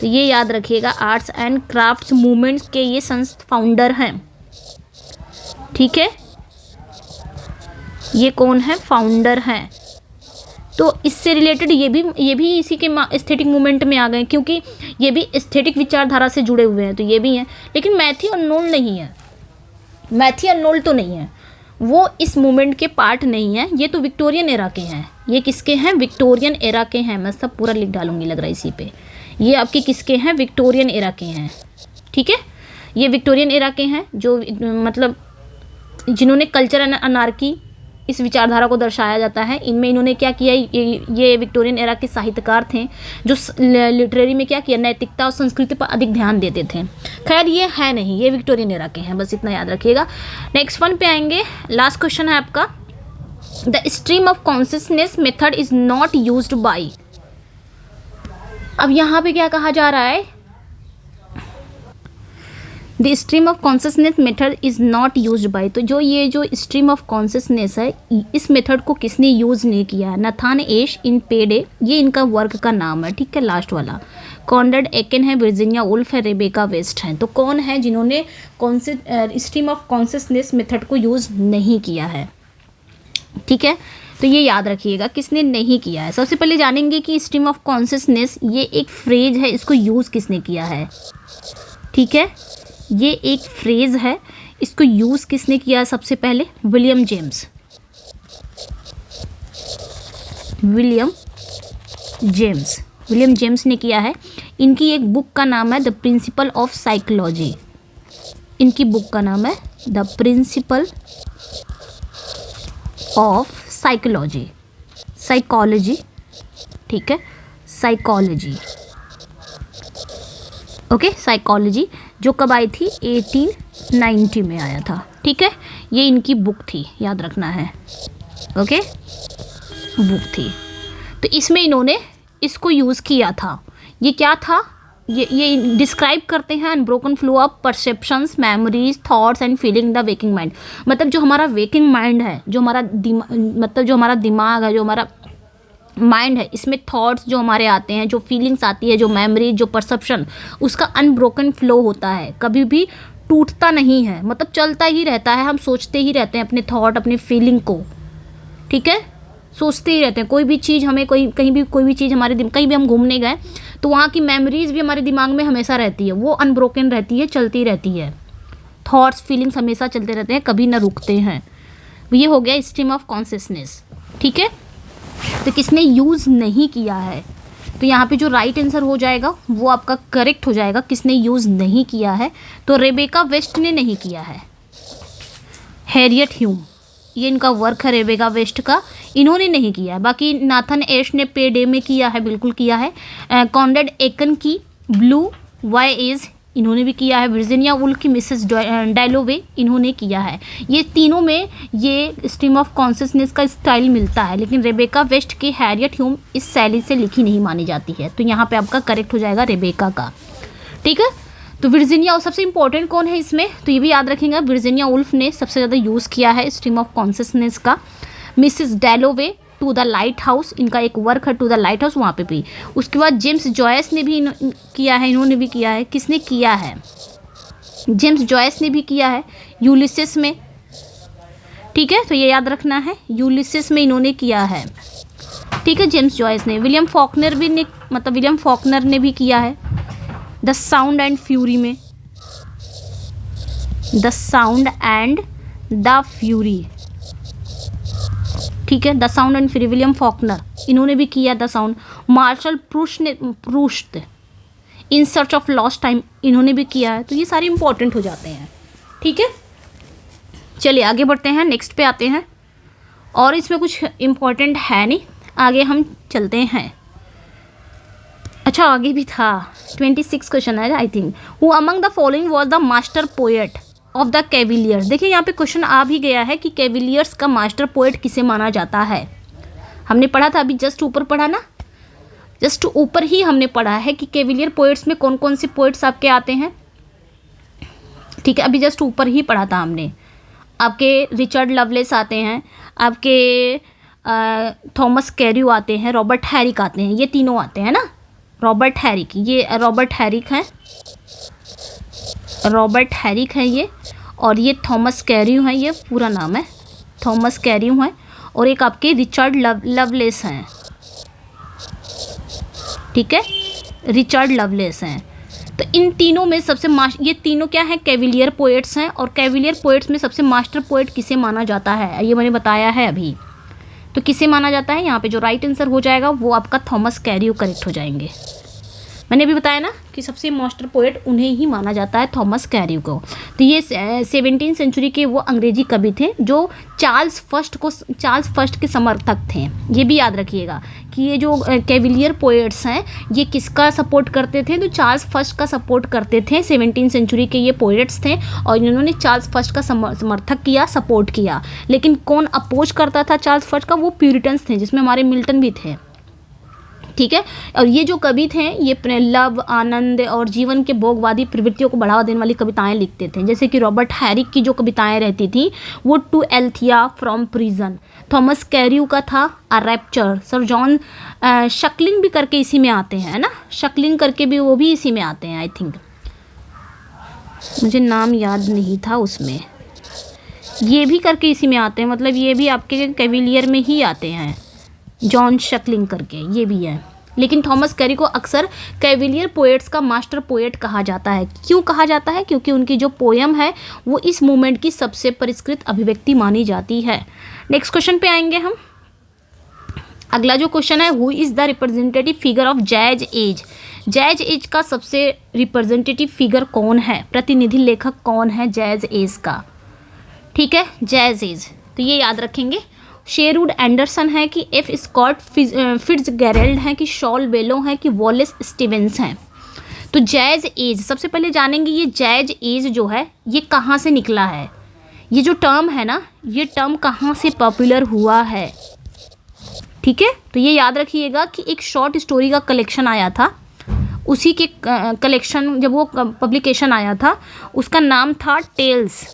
तो ये याद रखिएगा, आर्ट्स एंड क्राफ्ट्स मूवमेंट्स के ये फाउंडर हैं, ठीक है। ये कौन है, फाउंडर हैं। तो इससे रिलेटेड ये भी इसी के एस्थेटिक मूवमेंट में आ गए, क्योंकि ये भी एस्थेटिक विचारधारा से जुड़े हुए हैं, तो ये भी हैं। लेकिन मैथ्यू अर्नोल्ड नहीं है, मैथ्यू अर्नोल्ड तो नहीं है, वो इस मूवमेंट के पार्ट नहीं है। ये तो विक्टोरियन एरा के हैं। ये किसके हैं, विक्टोरियन एरा के हैं। मैं सब पूरा लिख डालूंगी, लग रहा है इसी पे। ये आपके किसके हैं, विक्टोरियन एरा के हैं, ठीक है। ये विक्टोरियन एरा के हैं, जो मतलब जिन्होंने कल्चर एंड अनार्की इस विचारधारा को दर्शाया जाता है। इनमें इन्होंने क्या किया, ये विक्टोरियन एरा के साहित्यकार थे, जो लिटरेरी में क्या किया, नैतिकता और संस्कृति पर अधिक ध्यान देते थे। खैर ये है नहीं, ये विक्टोरियन एरा के हैं, बस इतना याद रखिएगा। नेक्स्ट वन पे आएंगे। लास्ट क्वेश्चन है आपका, the stream of consciousness method is not used by. अब यहाँ पे क्या कहा जा रहा है, the stream of consciousness method is not used by. तो जो स्ट्रीम ऑफ कॉन्शियसनेस है, इस मेथड को किसने यूज़ नहीं किया है, नथान एश इन पेडे, ये इनका वर्क का नाम है, ठीक है, लास्ट वाला। कॉनरेड एकेन है, वर्जीनिया वुल्फ है, रेबेका वेस्ट है। तो कौन है जिन्होंने स्ट्रीम ऑफ कॉन्शियसनेस मेथड को यूज़ नहीं किया है, ठीक है। तो ये याद रखिएगा किसने नहीं किया है। सबसे पहले जानेंगे कि स्ट्रीम ऑफ कॉन्शियसनेस ये एक फ्रेज है, इसको यूज़ किसने किया है, ठीक है। ये एक फ्रेज है, इसको यूज़ किसने किया सबसे पहले, विलियम जेम्स। विलियम जेम्स ने किया है। इनकी एक बुक का नाम है द प्रिंसिपल ऑफ साइकोलॉजी। इनकी बुक का नाम है द प्रिंसिपल ऑफ साइकोलॉजी, ठीक है, साइकोलॉजी, ओके, साइकोलॉजी, जो कब आई थी, 1890 में आया था, ठीक है। ये इनकी बुक थी, याद रखना है, ओके, बुक थी। तो इसमें इन्होंने इसको यूज़ किया था। ये क्या था, ये डिस्क्राइब करते हैं unbroken flow of perceptions, memories, thoughts and feeling the waking mind. मतलब जो हमारा वेकिंग माइंड है, जो हमारा दिमाग है, जो हमारा माइंड है, इसमें थॉट्स जो हमारे आते हैं, जो फीलिंग्स आती है, जो मेमोरी, जो परसेप्शन, उसका अनब्रोकन फ्लो होता है, कभी भी टूटता नहीं है, मतलब चलता ही रहता है। हम सोचते ही रहते हैं अपने थॉट, अपने फीलिंग को, ठीक है। सोचते ही रहते हैं। कोई भी चीज़ हमें कहीं भी कोई भी चीज़ हमारे कहीं भी हम घूमने गए तो वहाँ की मेमोरीज भी हमारे दिमाग में हमेशा रहती है, वो अनब्रोकन रहती है, चलती रहती है। थॉट्स फीलिंग्स हमेशा चलते रहते हैं, कभी ना रुकते हैं। ये हो गया स्ट्रीम ऑफ कॉन्शियसनेस। ठीक है, तो किसने यूज़ नहीं किया है, तो यहाँ पे जो राइट आंसर हो जाएगा वो आपका करेक्ट हो जाएगा। किसने यूज़ नहीं किया है, तो रेबेका वेस्ट ने नहीं किया है, हैरियट ह्यूम, ये इनका वर्क है रेबेका वेस्ट का, इन्होंने नहीं किया है। बाकी नाथन एश ने पे डे में किया है, बिल्कुल किया है। कॉनरेड एकिन की ब्लू वाई इज, इन्होंने भी किया है। वर्जीनिया वुल्फ की मिसेस डैलोवे, इन्होंने किया है। ये तीनों में ये स्ट्रीम ऑफ कॉन्शियसनेस का स्टाइल मिलता है, लेकिन रेबेका वेस्ट की हैरियट ह्यूम इस शैली से लिखी नहीं मानी जाती है। तो यहाँ पे आपका करेक्ट हो जाएगा रेबेका का। ठीक है, तो वर्जीनिया, और सबसे इंपॉर्टेंट कौन है इसमें, तो ये भी याद रखेंगे, वर्जीनिया वुल्फ ने सबसे ज़्यादा यूज़ किया है स्ट्रीम ऑफ कॉन्शियसनेस का। Mrs Dalloway to the lighthouse, इनका एक वर्क है टू द लाइट हाउस, वहाँ पे भी। उसके बाद जेम्स जॉयस ने भी किया है, इन्होंने भी किया है। किसने किया है, जेम्स जॉयस ने भी किया है यूलिसिस में। ठीक है, तो ये याद रखना है, यूलिसिस में इन्होंने किया है। ठीक है, जेम्स जॉयस ने। विलियम फॉकनर भी ने, मतलब विलियम फॉकनर ने भी किया है द साउंड एंड फ्यूरी में, the sound and the fury. ठीक है, the sound and fury, William Faulkner, इन्होंने भी किया the sound. Marcel Proust in search of lost time, इन्होंने भी किया है। तो ये सारे इंपॉर्टेंट हो जाते हैं। ठीक है, चलिए आगे बढ़ते हैं, नेक्स्ट पे आते हैं। और इसमें कुछ इंपॉर्टेंट है नहीं, आगे हम चलते हैं। अच्छा, आगे भी था, 26 क्वेश्चन है I think. Who among the following was the master poet of the Cavaliers. देखिए यहाँ पे क्वेश्चन आ भी गया है कि कैविलियर्स का मास्टर पोएट किसे माना जाता है। हमने पढ़ा था अभी, जस्ट ऊपर पढ़ा ना, जस्ट ऊपर ही हमने पढ़ा है कि कैविलियर पोएट्स में कौन कौन से पोएट्स आपके आते हैं। ठीक है, अभी जस्ट ऊपर ही पढ़ा था हमने। आपके रिचर्ड लवलेस आते हैं, आपके थॉमस कैरियो आते हैं, रॉबर्ट हैरिक आते हैं, ये तीनों आते हैं ना। रॉबर्ट हैरिक, ये रॉबर्ट हैरिक हैं, रॉबर्ट हैरिक है ये, और ये थॉमस कैरियो हैं, ये पूरा नाम है थॉमस कैरियो हैं, और एक आपके रिचर्ड लवलेस हैं। ठीक है, रिचर्ड लवलेस हैं। तो इन तीनों में सबसे ये तीनों क्या है, कैविलियर पोएट्स हैं। और कैविलियर पोएट्स में सबसे मास्टर पोएट किसे माना जाता है, ये मैंने बताया है अभी। तो किसे माना जाता है, यहाँ पे जो राइट आंसर हो जाएगा वो आपका थॉमस कैरियो करेक्ट हो जाएंगे। मैंने भी बताया ना कि सबसे मास्टर पोएट उन्हें ही माना जाता है, थॉमस कैरियो को। तो ये 17वीं सेंचुरी के वो अंग्रेजी कवि थे जो चार्ल्स फर्स्ट के समर्थक थे। ये भी याद रखिएगा कि ये जो कैविलियर पोएट्स हैं ये किसका सपोर्ट करते थे, तो चार्ल्स फर्स्ट का सपोर्ट करते थे। 17वीं सेंचुरी के ये पोएट्स थे और इन्होंने चार्ल्स फर्स्ट का समर्थक किया, सपोर्ट किया। लेकिन कौन अपोज करता था चार्ल्स फर्स्ट का, वो प्यूरिटन्स थे, जिसमें हमारे मिल्टन भी थे। ठीक है, और ये जो कवि थे ये लव, आनंद और जीवन के भोगवादी प्रवृत्तियों को बढ़ावा देने वाली कविताएं लिखते थे। जैसे कि रॉबर्ट हैरिक की जो कविताएं रहती थी वो to Althea from prison, Thomas Carew का था a rapture, sir John Suckling भी करके इसी में आते हैं ना, शकलिंग करके भी वो भी इसी में आते हैं। आई थिंक मुझे नाम याद नहीं था उसमें, ये भी करके इसी में आते हैं, मतलब ये भी आपके कैविलियर में ही आते हैं, जॉन शकलिंग करके ये भी है। लेकिन थॉमस कैरी को अक्सर कैविलियर पोएट्स का मास्टर पोएट कहा जाता है। क्यों कहा जाता है, क्योंकि उनकी जो पोयम है वो इस मूवमेंट की सबसे परिष्कृत अभिव्यक्ति मानी जाती है। नेक्स्ट क्वेश्चन पे आएंगे हम। अगला जो क्वेश्चन है, who is the representative figure of jazz age. Jazz age का सबसे रिप्रेजेंटेटिव फिगर कौन है, प्रतिनिधि लेखक कौन है जैज एज का। ठीक है, जैज एज, तो ये याद रखेंगे। शेरवुड एंडरसन है कि एफ स्कॉट फिट्जगेरल्ड है कि शॉल बेलो है कि वॉलेस स्टीवेंस हैं। तो जैज एज सबसे पहले जानेंगे, ये जैज एज जो है ये कहाँ से निकला है, ये जो टर्म है ना ये टर्म कहाँ से पॉपुलर हुआ है। ठीक है, तो ये याद रखिएगा कि एक शॉर्ट स्टोरी का कलेक्शन आया था, उसी के कलेक्शन जब वो पब्लिकेशन आया था उसका नाम था tales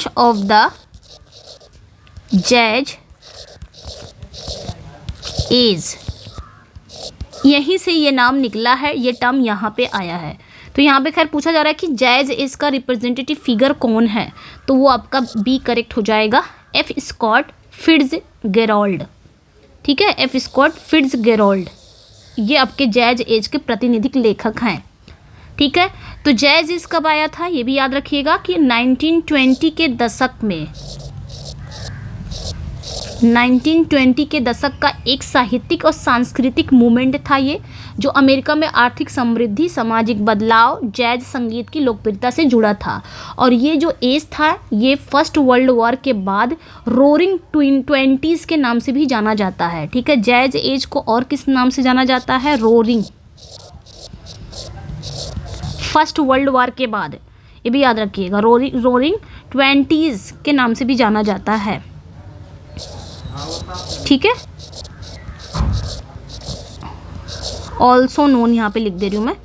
of the jazz age, यहीं से ये नाम निकला है, ये टर्म यहाँ पे आया है। तो यहाँ पे खैर पूछा जा रहा है कि जैज एज का रिप्रेजेंटेटिव फिगर कौन है, तो वो आपका बी करेक्ट हो जाएगा, एफ स्कॉट फिट्जगेराल्ड, ठीक है, एफ स्कॉट फिट्जगेराल्ड, ये आपके जैज एज के प्रतिनिधिक लेखक हैं, ठीक है। तो जैज एज कब आया था ये भी याद रखिएगा कि 1920 के दशक में, 1920 के दशक का एक साहित्यिक और सांस्कृतिक मूवमेंट था ये, जो अमेरिका में आर्थिक समृद्धि, सामाजिक बदलाव, जैज संगीत की लोकप्रियता से जुड़ा था। और ये जो एज था ये फर्स्ट वर्ल्ड वॉर के बाद रोरिंग 20s के नाम से भी जाना जाता है, ठीक है। जैज एज को और किस नाम से जाना जाता है? रोरिंग, फर्स्ट वर्ल्ड वॉर के बाद, ये भी याद रखिएगा, रोरिंग 20s के नाम से भी जाना जाता है, ठीक है। ऑल्सो नोन यहाँ पे लिख दे रही हूँ मैं,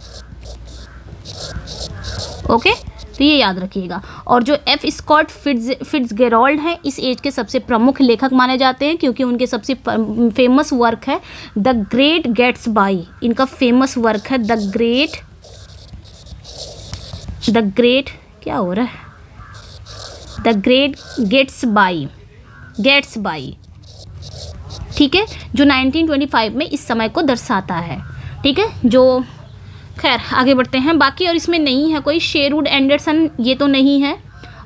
ओके। तो ये याद रखिएगा। और जो एफ स्कॉट फिट्जगेराल्ड हैं इस एज के सबसे प्रमुख लेखक माने जाते हैं, क्योंकि उनके सबसे फेमस वर्क है द ग्रेट गेट्सबाई। इनका फेमस वर्क है द ग्रेट क्या हो रहा है, द ग्रेट गेट्सबाई, ठीक है, जो 1925 में इस समय को दर्शाता है, ठीक है। जो खैर आगे बढ़ते हैं बाकी, और इसमें नहीं है कोई शेरवुड एंडरसन, ये तो नहीं है,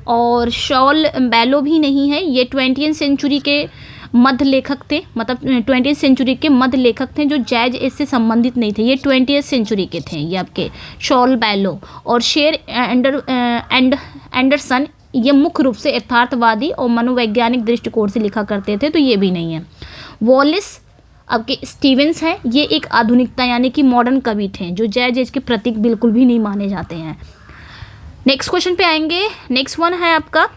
और शॉल बैलो भी नहीं है, ये 20वीं सेंचुरी के मध्य लेखक थे, मतलब 20वीं सेंचुरी के मध्य लेखक थे जो जैज एज से संबंधित नहीं थे, ये 20वीं सेंचुरी के थे ये आपके शॉल बैलो। और एंडरसन ये मुख्य रूप से यथार्थवादी और मनोवैज्ञानिक दृष्टिकोण से लिखा करते थे, तो ये भी नहीं है। वॉलिस आपके स्टीवेंस हैं, ये एक आधुनिकता यानी कि मॉडर्न कवि थे जो जैज एज के प्रतीक बिल्कुल भी नहीं माने जाते हैं। नेक्स्ट क्वेश्चन पे आएंगे। नेक्स्ट वन है आपका,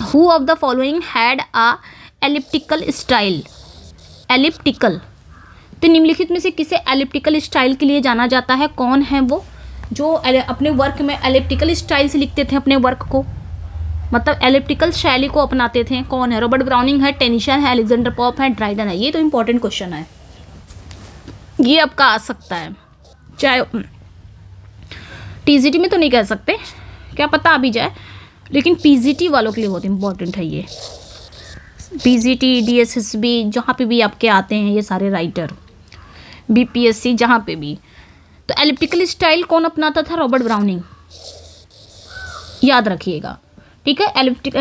who of the following had a elliptical style? Elliptical, तो निम्नलिखित में से किसे एलिप्टिकल स्टाइल के लिए जाना जाता है? कौन है वो जो अपने वर्क में एलिप्टिकल स्टाइल से लिखते थे अपने वर्क को, मतलब एलिप्टिकल शैली को अपनाते थे? कौन है? रॉबर्ट ब्राउनिंग है, टेनिसन है, अलेक्जेंडर पॉप है, ड्राइडन है। ये तो इंपॉर्टेंट क्वेश्चन है, ये आपका आ सकता है, चाहे टीजीटी में तो नहीं कह सकते, क्या पता आ भी जाए, लेकिन पीजीटी वालों के लिए बहुत इंपॉर्टेंट है ये। पीजीटी, डीएसएसबी, जहाँ पे भी आपके आते हैं ये सारे राइटर, बीपीएससी, जहाँ पे भी। तो एलिप्टिकल स्टाइल कौन अपनाता था? रॉबर्ट ब्राउनिंग, याद रखिएगा, ठीक है।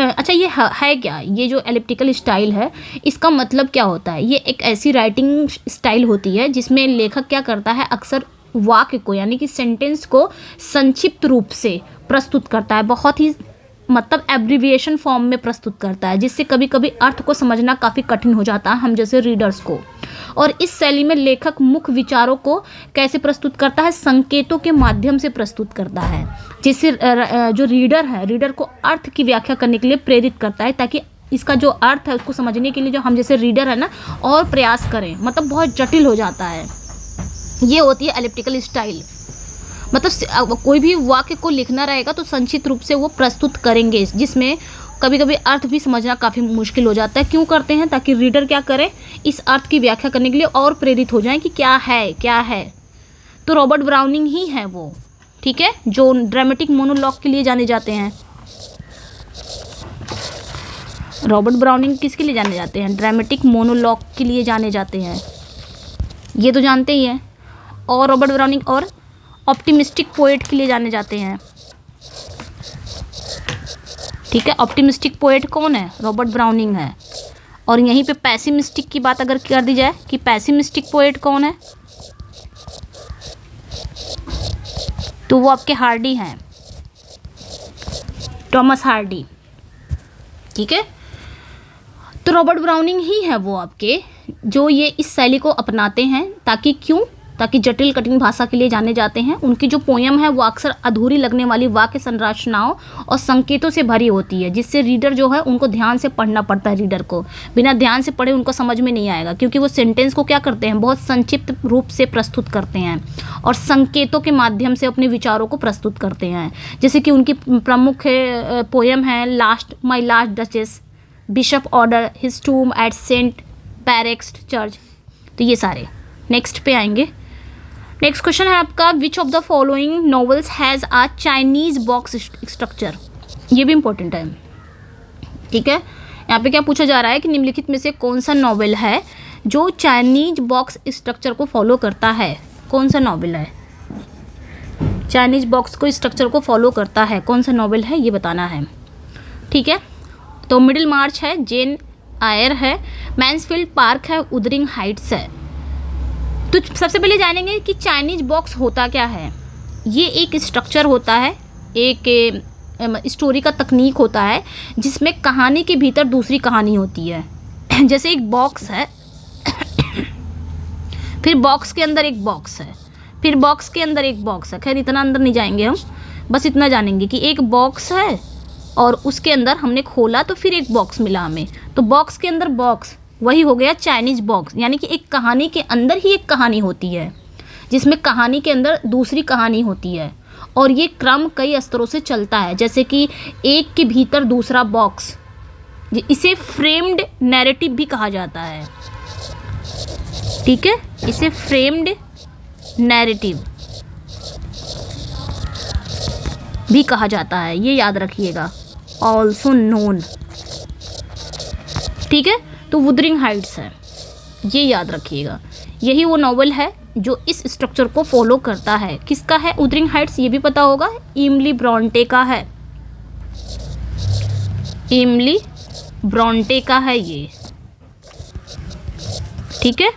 अच्छा ये है क्या? ये जो एलिप्टिकल स्टाइल है इसका मतलब क्या होता है? ये एक ऐसी राइटिंग स्टाइल होती है जिसमें लेखक क्या करता है, अक्सर वाक्य को यानी कि सेंटेंस को संक्षिप्त रूप से प्रस्तुत करता है, बहुत ही मतलब एब्रिविएशन फॉर्म में प्रस्तुत करता है, जिससे कभी कभी अर्थ को समझना काफ़ी कठिन हो जाता है हम जैसे रीडर्स को। और इस शैली में लेखक मुख्य विचारों को कैसे प्रस्तुत करता है? संकेतों के माध्यम से प्रस्तुत करता है, जिससे जो रीडर है, रीडर को अर्थ की व्याख्या करने के लिए प्रेरित करता है, ताकि इसका जो अर्थ है उसको समझने के लिए जो हम जैसे रीडर है ना और प्रयास करें, मतलब बहुत जटिल हो जाता है। ये होती है एलिप्टिकल स्टाइल, मतलब कोई भी वाक्य को लिखना रहेगा तो संक्षिप्त रूप से वो प्रस्तुत करेंगे, जिसमें कभी कभी अर्थ भी समझना काफ़ी मुश्किल हो जाता है। क्यों करते हैं? ताकि रीडर क्या करे, इस अर्थ की व्याख्या करने के लिए और प्रेरित हो जाए कि क्या है। तो रॉबर्ट ब्राउनिंग ही है वो, ठीक है, जो ड्रामेटिक मोनोलॉग के लिए जाने जाते हैं। रॉबर्ट ब्राउनिंग किसके लिए जाने जाते हैं? ड्रामेटिक मोनोलॉग के लिए जाने जाते हैं, ये तो जानते ही हैं। और रॉबर्ट ब्राउनिंग और ऑप्टिमिस्टिक पोएट के लिए जाने जाते हैं, ठीक है। ऑप्टिमिस्टिक पोएट कौन है? रॉबर्ट ब्राउनिंग है। और यहीं पे पैसिमिस्टिक की बात अगर कर दी जाए कि पैसिमिस्टिक पोएट कौन है, तो वो आपके हार्डी हैं, टॉमस हार्डी, ठीक है। तो रॉबर्ट ब्राउनिंग ही है वो आपके जो ये इस शैली को अपनाते हैं, ताकि जटिल कठिन भाषा के लिए जाने जाते हैं। उनकी जो पोयम है वो अक्सर अधूरी लगने वाली वाक्य संरचनाओं और संकेतों से भरी होती है, जिससे रीडर जो है उनको ध्यान से पढ़ना पड़ता है। रीडर को बिना ध्यान से पढ़े उनको समझ में नहीं आएगा, क्योंकि वो सेंटेंस को क्या करते हैं, बहुत संक्षिप्त रूप से प्रस्तुत करते हैं और संकेतों के माध्यम से अपने विचारों को प्रस्तुत करते हैं। जैसे कि उनकी प्रमुख पोयम है my last duchess, bishop order, his tomb at Saint Praxed's church. तो ये सारे नेक्स्ट पे आएंगे। नेक्स्ट क्वेश्चन है आपका, विच of the following novels has a Chinese box structure? ये भी इंपॉर्टेंट है, ठीक है। यहाँ पे क्या पूछा जा रहा है कि निम्नलिखित में से कौन सा नॉवेल है जो चाइनीज बॉक्स स्ट्रक्चर को फॉलो करता है। कौन सा नॉवेल है चाइनीज बॉक्स को स्ट्रक्चर को फॉलो करता है, कौन सा नॉवेल है ये बताना है। ठीक है, तो मिडिल मार्च है, जेन आयर है, मैन्सफील्ड पार्क है, उदरिंग हाइट्स है। तो सबसे पहले जानेंगे कि चाइनीज बॉक्स होता क्या है। ये एक स्ट्रक्चर होता है, एक स्टोरी का तकनीक होता है जिसमें कहानी के भीतर दूसरी कहानी होती है। जैसे एक बॉक्स है, फिर बॉक्स के अंदर एक बॉक्स है, फिर बॉक्स के अंदर एक बॉक्स है। खैर इतना अंदर नहीं जाएंगे हम, बस इतना जानेंगे कि एक बॉक्स है और उसके अंदर हमने खोला तो फिर एक बॉक्स मिला हमें, तो बॉक्स के अंदर बॉक्स, वही हो गया चाइनीज बॉक्स। यानी कि एक कहानी के अंदर ही एक कहानी होती है जिसमें कहानी के अंदर दूसरी कहानी होती है और ये क्रम कई स्तरों से चलता है। जैसे कि एक के भीतर दूसरा बॉक्स, इसे फ्रेम्ड नैरेटिव भी कहा जाता है। ठीक है, इसे फ्रेम्ड नैरेटिव भी कहा जाता है, ये याद रखिएगा, ऑल्सो नोन। ठीक है, तो वुदरिंग हाइट्स है, ये याद रखिएगा। यही वो नॉवल है जो इस स्ट्रक्चर को फॉलो करता है। किसका है वुदरिंग हाइट्स, ये भी पता होगा, इमली ब्रॉन्टे का है। इमली ब्रॉन्टे का है ये। ठीक है,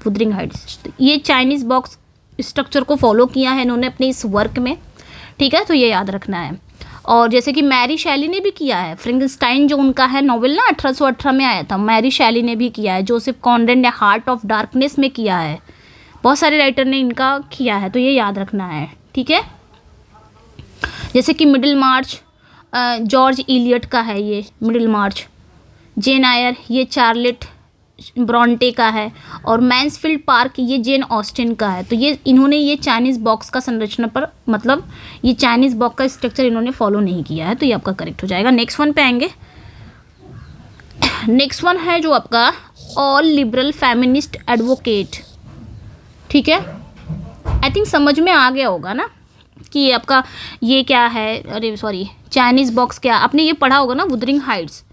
वुदरिंग हाइट्स, तो ये चाइनीज बॉक्स स्ट्रक्चर को फॉलो किया है इन्होंने अपने इस वर्क में। ठीक है, तो ये याद रखना है। और जैसे कि मैरी शैली ने भी किया है, फ्रैंकेनस्टाइन जो उनका है नॉवेल ना 1818 में आया था, मैरी शैली ने भी किया है, जोसेफ कॉनरेड ने हार्ट ऑफ डार्कनेस में किया है, बहुत सारे राइटर ने इनका किया है, तो ये याद रखना है। ठीक है, जैसे कि मिडिल मार्च जॉर्ज इलियट का है, ये मिडिल मार्च। जेन आयर ये चार्लेट ब्रॉन्टे का है, और मैन्सफील्ड पार्क ये जेन ऑस्टिन का है। तो ये इन्होंने ये चाइनीज़ बॉक्स का संरचना पर, मतलब ये चाइनीज़ बॉक्स का स्ट्रक्चर इन्होंने फॉलो नहीं किया है, तो ये आपका करेक्ट हो जाएगा। नेक्स्ट वन पे आएंगे। नेक्स्ट वन है जो आपका ऑल लिबरल फेमिनिस्ट एडवोकेट। ठीक है, आई थिंक समझ में आ गया होगा ना कि आपका ये क्या है, अरे सॉरी चाइनीज़ बॉक्स क्या, आपने ये पढ़ा होगा ना वुदरिंग हाइट्स।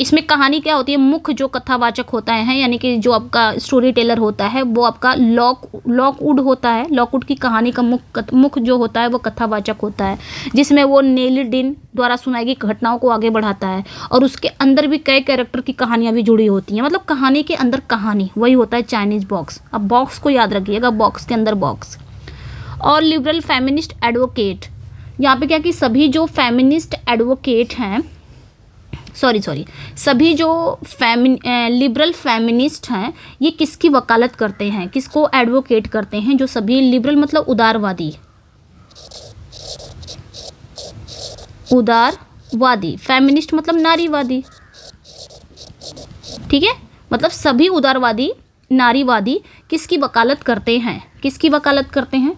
इसमें कहानी क्या होती है, मुख्य जो कथावाचक होता है, यानी कि जो आपका स्टोरी टेलर होता है वो आपका लॉकवुड होता है। लॉकवुड की कहानी का मुख्य जो होता है वो कथावाचक होता है, जिसमें वो नेली डिन द्वारा सुनाई गई घटनाओं को आगे बढ़ाता है, और उसके अंदर भी कई कैरेक्टर की कहानियाँ भी जुड़ी होती हैं, मतलब कहानी के अंदर कहानी, वही होता है चाइनीज़ बॉक्स। अब बॉक्स को याद रखिएगा, बॉक्स के अंदर बॉक्स। और लिबरल फेमिनिस्ट एडवोकेट, यहाँ पे क्या कि सभी जो फेमिनिस्ट एडवोकेट हैं, सभी जो लिबरल फेमिनिस्ट हैं, ये किसकी वकालत करते हैं, किसको एडवोकेट करते हैं, जो सभी लिबरल मतलब उदारवादी, फेमिनिस्ट मतलब नारीवादी। ठीक है, मतलब सभी उदारवादी नारीवादी किसकी वकालत करते हैं,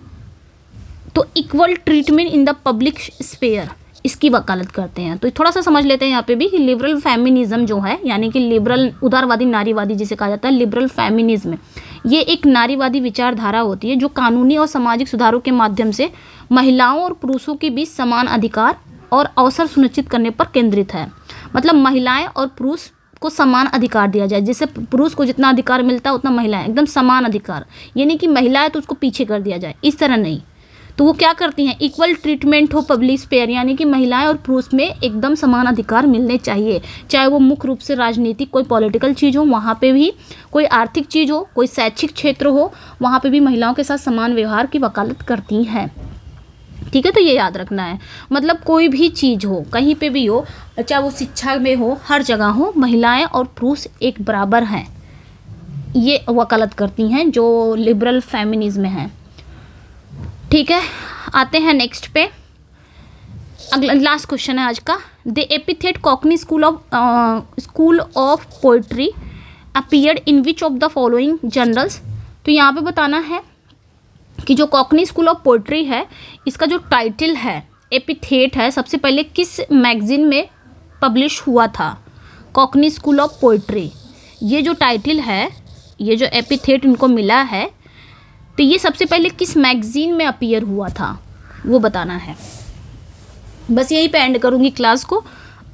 तो equal treatment in the public sphere, इसकी वकालत करते हैं। तो थोड़ा सा समझ लेते हैं यहाँ पे भी कि लिबरल फेमिनिज्म जो है, यानी कि लिबरल उदारवादी नारीवादी जिसे कहा जाता है, लिबरल फेमिनिज्म, ये एक नारीवादी विचारधारा होती है जो कानूनी और सामाजिक सुधारों के माध्यम से महिलाओं और पुरुषों के बीच समान अधिकार और अवसर सुनिश्चित करने पर केंद्रित है। मतलब महिलाएं और पुरुष को समान अधिकार दिया जाए, जैसे पुरुष को जितना अधिकार मिलता है उतना महिलाएं, एकदम समान अधिकार, यानी कि महिला है तो उसको पीछे कर दिया जाए, इस तरह नहीं। तो वो क्या करती हैं, इक्वल ट्रीटमेंट हो पब्लिक स्पेयर, यानी कि महिलाएं और पुरुष में एकदम समान अधिकार मिलने चाहिए, चाहे वो मुख्य रूप से राजनीतिक कोई पॉलिटिकल चीज़ हो, वहाँ पे भी कोई आर्थिक चीज़ हो, कोई शैक्षिक क्षेत्र हो, वहाँ पे भी महिलाओं के साथ समान व्यवहार की वकालत करती हैं। ठीक है, तो ये याद रखना है, मतलब कोई भी चीज़ हो, कहीं पे भी हो, चाहे वो शिक्षा में हो, हर जगह हो, महिलाएं और पुरुष एक बराबर हैं, ये वकालत करती हैं जो लिबरल फेमिनिज्म है। ठीक है, आते हैं नेक्स्ट पे। अगला लास्ट क्वेश्चन है आज का। The epithet Cockney school of poetry appeared in which of the following journals. तो यहाँ पे बताना है कि जो कॉकनी स्कूल ऑफ पोइट्री है, इसका जो टाइटल है, एपिथेट है, सबसे पहले किस मैगजीन में पब्लिश हुआ था। कॉकनी स्कूल ऑफ पोइट्री, ये जो टाइटल है, ये जो एपिथेट इनको मिला है, तो ये सबसे पहले किस मैगजीन में अपीयर हुआ था वो बताना है। बस यही पे एंड करूँगी क्लास को।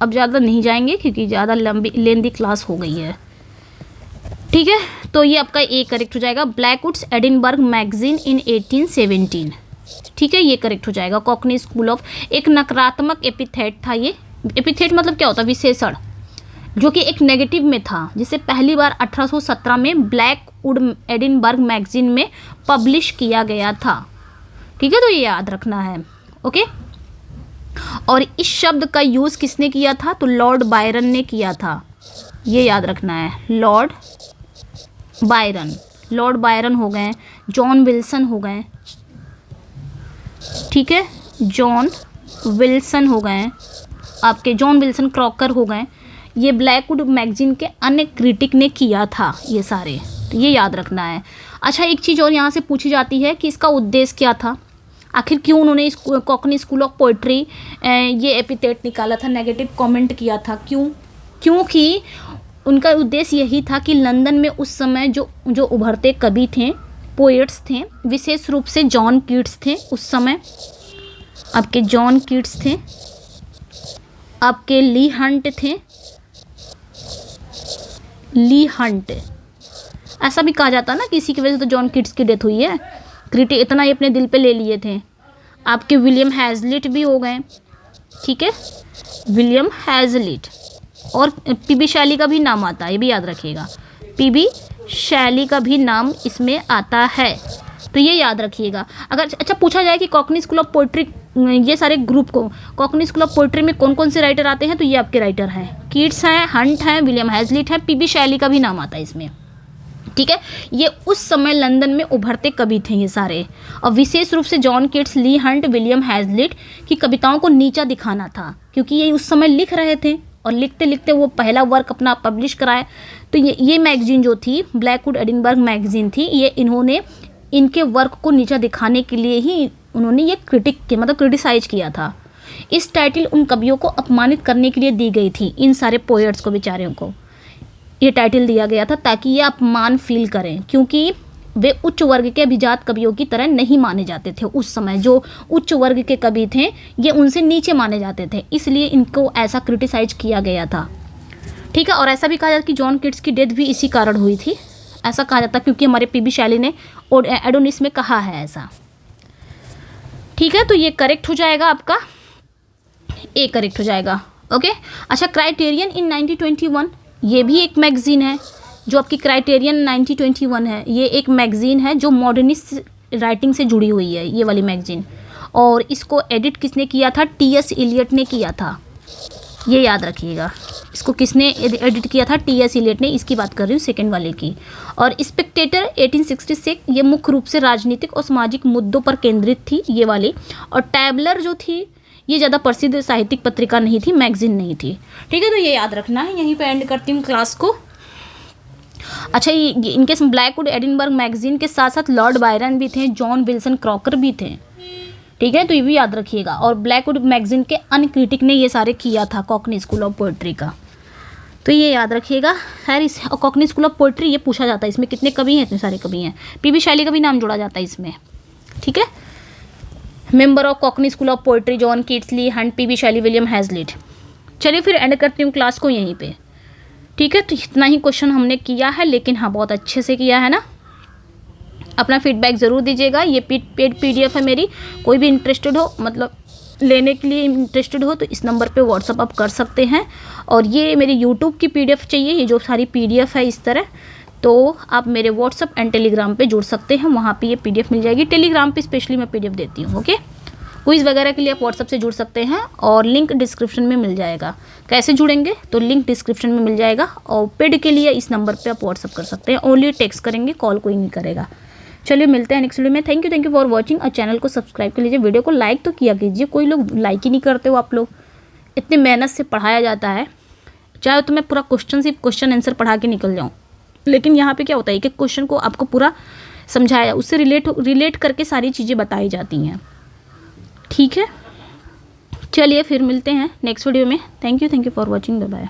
अब ज़्यादा नहीं जाएंगे क्योंकि ज़्यादा लंबी लेंदी क्लास हो गई है। ठीक है, तो ये आपका ए करेक्ट हो जाएगा। ब्लैकवुड्स एडिनबर्ग मैगजीन इन 1817। ठीक है, ये करेक्ट हो जाएगा। कॉकनी स्कूल ऑफ, एक नकारात्मक एपिथेट था ये। एपिथेट मतलब क्या होता है? विशेषण, जो कि एक नेगेटिव में था, जिसे पहली बार 1817 में ब्लैकवुड एडिनबर्ग मैगजीन में पब्लिश किया गया था। ठीक है, तो ये याद रखना है। ओके, और इस शब्द का यूज़ किसने किया था? तो लॉर्ड बायरन ने किया था, ये याद रखना है। लॉर्ड बायरन हो गए, जॉन विल्सन हो गए। ठीक है, जॉन विल्सन हो गए आपके, जॉन विल्सन क्रॉकर हो गए। ये ब्लैकवुड मैगजीन के अन्य क्रिटिक ने किया था ये सारे, तो ये याद रखना है। अच्छा, एक चीज़ और यहाँ से पूछी जाती है कि इसका उद्देश्य क्या था, आखिर क्यों उन्होंने इस कॉकनी स्कूल ऑफ पोइट्री ये एपिथेट निकाला था, नेगेटिव कमेंट किया था, क्यों? क्योंकि उनका उद्देश्य यही था कि लंदन में उस समय जो उभरते कवि थे, पोएट्स थे, विशेष रूप से जॉन कीट्स थे उस समय, आपके जॉन कीट्स थे, आपके ली हंट थे। ली हंट ऐसा भी कहा जाता है ना, किसी की वजह से तो जॉन कीट्स की डेथ हुई है, क्रिटिक इतना ही अपने दिल पे ले लिए थे। आपके विलियम हैज़लिट भी हो गए। ठीक है, विलियम हैज़लिट, और पीबी शैली का भी नाम आता है, ये भी याद रखिएगा। पीबी शैली का भी नाम इसमें आता है, तो ये याद रखिएगा। अगर अच्छा पूछा जाए कि कॉकनी स्कूल ऑफ पोइट्री, ये सारे ग्रुप को कॉकनी स्कूल ऑफ पोइट्री में कौन कौन से राइटर आते हैं, तो ये आपके राइटर हैं, कीट्स हैं, हंट हैं, विलियम हैज़लिट हैं, पीबी शैली का भी नाम आता है इसमें। ठीक है, ये उस समय लंदन में उभरते कवि थे ये सारे, और विशेष रूप से John Keats, Leigh Hunt, William हैज़लिट की कविताओं को नीचा दिखाना था, क्योंकि ये उस समय लिख रहे थे और लिखते लिखते वो पहला वर्क अपना पब्लिश कराए। तो ये मैगजीन जो थी, ब्लैकवुड एडिनबर्ग मैगजीन थी, ये इन्होंने इनके वर्क को नीचा दिखाने के लिए ही उन्होंने ये क्रिटिसाइज किया था। इस टाइटल उन कवियों को अपमानित करने के लिए दी गई थी, इन सारे पोएट्स को, बेचारियों को ये टाइटल दिया गया था ताकि ये अपमान फील करें, क्योंकि वे उच्च वर्ग के अभिजात कवियों की तरह नहीं माने जाते थे उस समय। जो उच्च वर्ग के कवि थे ये उनसे नीचे माने जाते थे, इसलिए इनको ऐसा क्रिटिसाइज किया गया था। ठीक है, और ऐसा भी कहा जाता है कि जॉन कीट्स की डेथ भी इसी कारण हुई थी, ऐसा कहा जाता है, क्योंकि हमारे पीबी शैली ने एडोनिस में कहा है ऐसा। ठीक है, तो ये करेक्ट हो जाएगा, आपका ए करेक्ट हो जाएगा। ओके, अच्छा, क्राइटेरियन इन 1921, ये भी एक मैगजीन है जो आपकी क्राइटेरियन 1921 है। ये एक मैगजीन है जो मॉडर्निस्ट राइटिंग से जुड़ी हुई है, ये वाली मैगजीन, और इसको एडिट किसने किया था? टी.एस. इलियट ने किया था, ये याद रखिएगा। इसको किसने एडिट किया था? टी.एस. इलियट ने, इसकी बात कर रही हूँ सेकेंड वाले की। और स्पेक्टेटर 1866, ये मुख्य रूप से राजनीतिक और सामाजिक मुद्दों पर केंद्रित थी ये वाली। और टैबलर जो थी ये ज़्यादा प्रसिद्ध साहित्यिक पत्रिका नहीं थी, मैगजीन नहीं थी। ठीक है, तो ये याद रखना है। यहीं पे एंड करती हूँ क्लास को। अच्छा, ये इनके ब्लैकवुड एडिनबर्ग मैगजीन के साथ साथ लॉर्ड बायरन भी थे, जॉन विल्सन क्रॉकर भी थे। ठीक है, तो ये भी याद रखिएगा। और ब्लैकवुड मैगजीन के अन्य क्रिटिक ने ये सारे किया था कॉकनी स्कूल ऑफ पोइट्री का, तो ये याद रखिएगा। खैर, इस कॉकनी स्कूल ऑफ पोइट्री ये पूछा जाता है, इसमें कितने कवि हैं? इतने सारे कवि हैं। पीबी शैली का भी नाम जोड़ा जाता है इसमें। ठीक है, member of cockney school of poetry John Keats, Leigh Hunt, PB Shelley, William Hazlitt. चलिए फिर एंड करती हूँ क्लास को यहीं पे। ठीक है, तो इतना ही क्वेश्चन हमने किया है, लेकिन हाँ बहुत अच्छे से किया है ना। अपना फीडबैक ज़रूर दीजिएगा। ये पेड PDF है मेरी, कोई भी इंटरेस्टेड हो, मतलब लेने के लिए इंटरेस्टेड हो, तो इस नंबर पे व्हाट्सअप आप कर सकते हैं। और ये मेरी यूट्यूब की PDF चाहिए, ये जो सारी PDF है इस तरह, तो आप मेरे व्हाट्सअप एंड टेलीग्राम पे जुड़ सकते हैं, वहाँ पे ये PDF मिल जाएगी। टेलीग्राम पे स्पेशली मैं PDF देती हूँ। ओके, क्विज़ वगैरह के लिए आप व्हाट्सअप से जुड़ सकते हैं, और लिंक डिस्क्रिप्शन में मिल जाएगा। कैसे जुड़ेंगे? तो लिंक डिस्क्रिप्शन में मिल जाएगा। और पेड के लिए इस नंबर पे आप व्हाट्सअप कर सकते हैं, ओनली टेक्स्ट करेंगे, कॉल कोई नहीं करेगा। चलिए मिलते हैं नेक्स्ट वीडियो में। थैंक यू फॉर वॉचिंग, और चैनल को सब्सक्राइब कर लीजिए। वीडियो को लाइक तो किया कीजिए, कोई लोग लाइक ही नहीं करते हो आप लोग। इतनी मेहनत से पढ़ाया जाता है, चाहे तो मैं पूरा सिर्फ क्वेश्चन आंसर पढ़ा के निकल जाऊँ, लेकिन यहाँ पे क्या होता है कि क्वेश्चन को आपको पूरा समझाया, उससे रिलेट करके सारी चीज़ें बताई जाती हैं। ठीक है, चलिए फिर मिलते हैं नेक्स्ट वीडियो में। Thank you for watching, bye bye.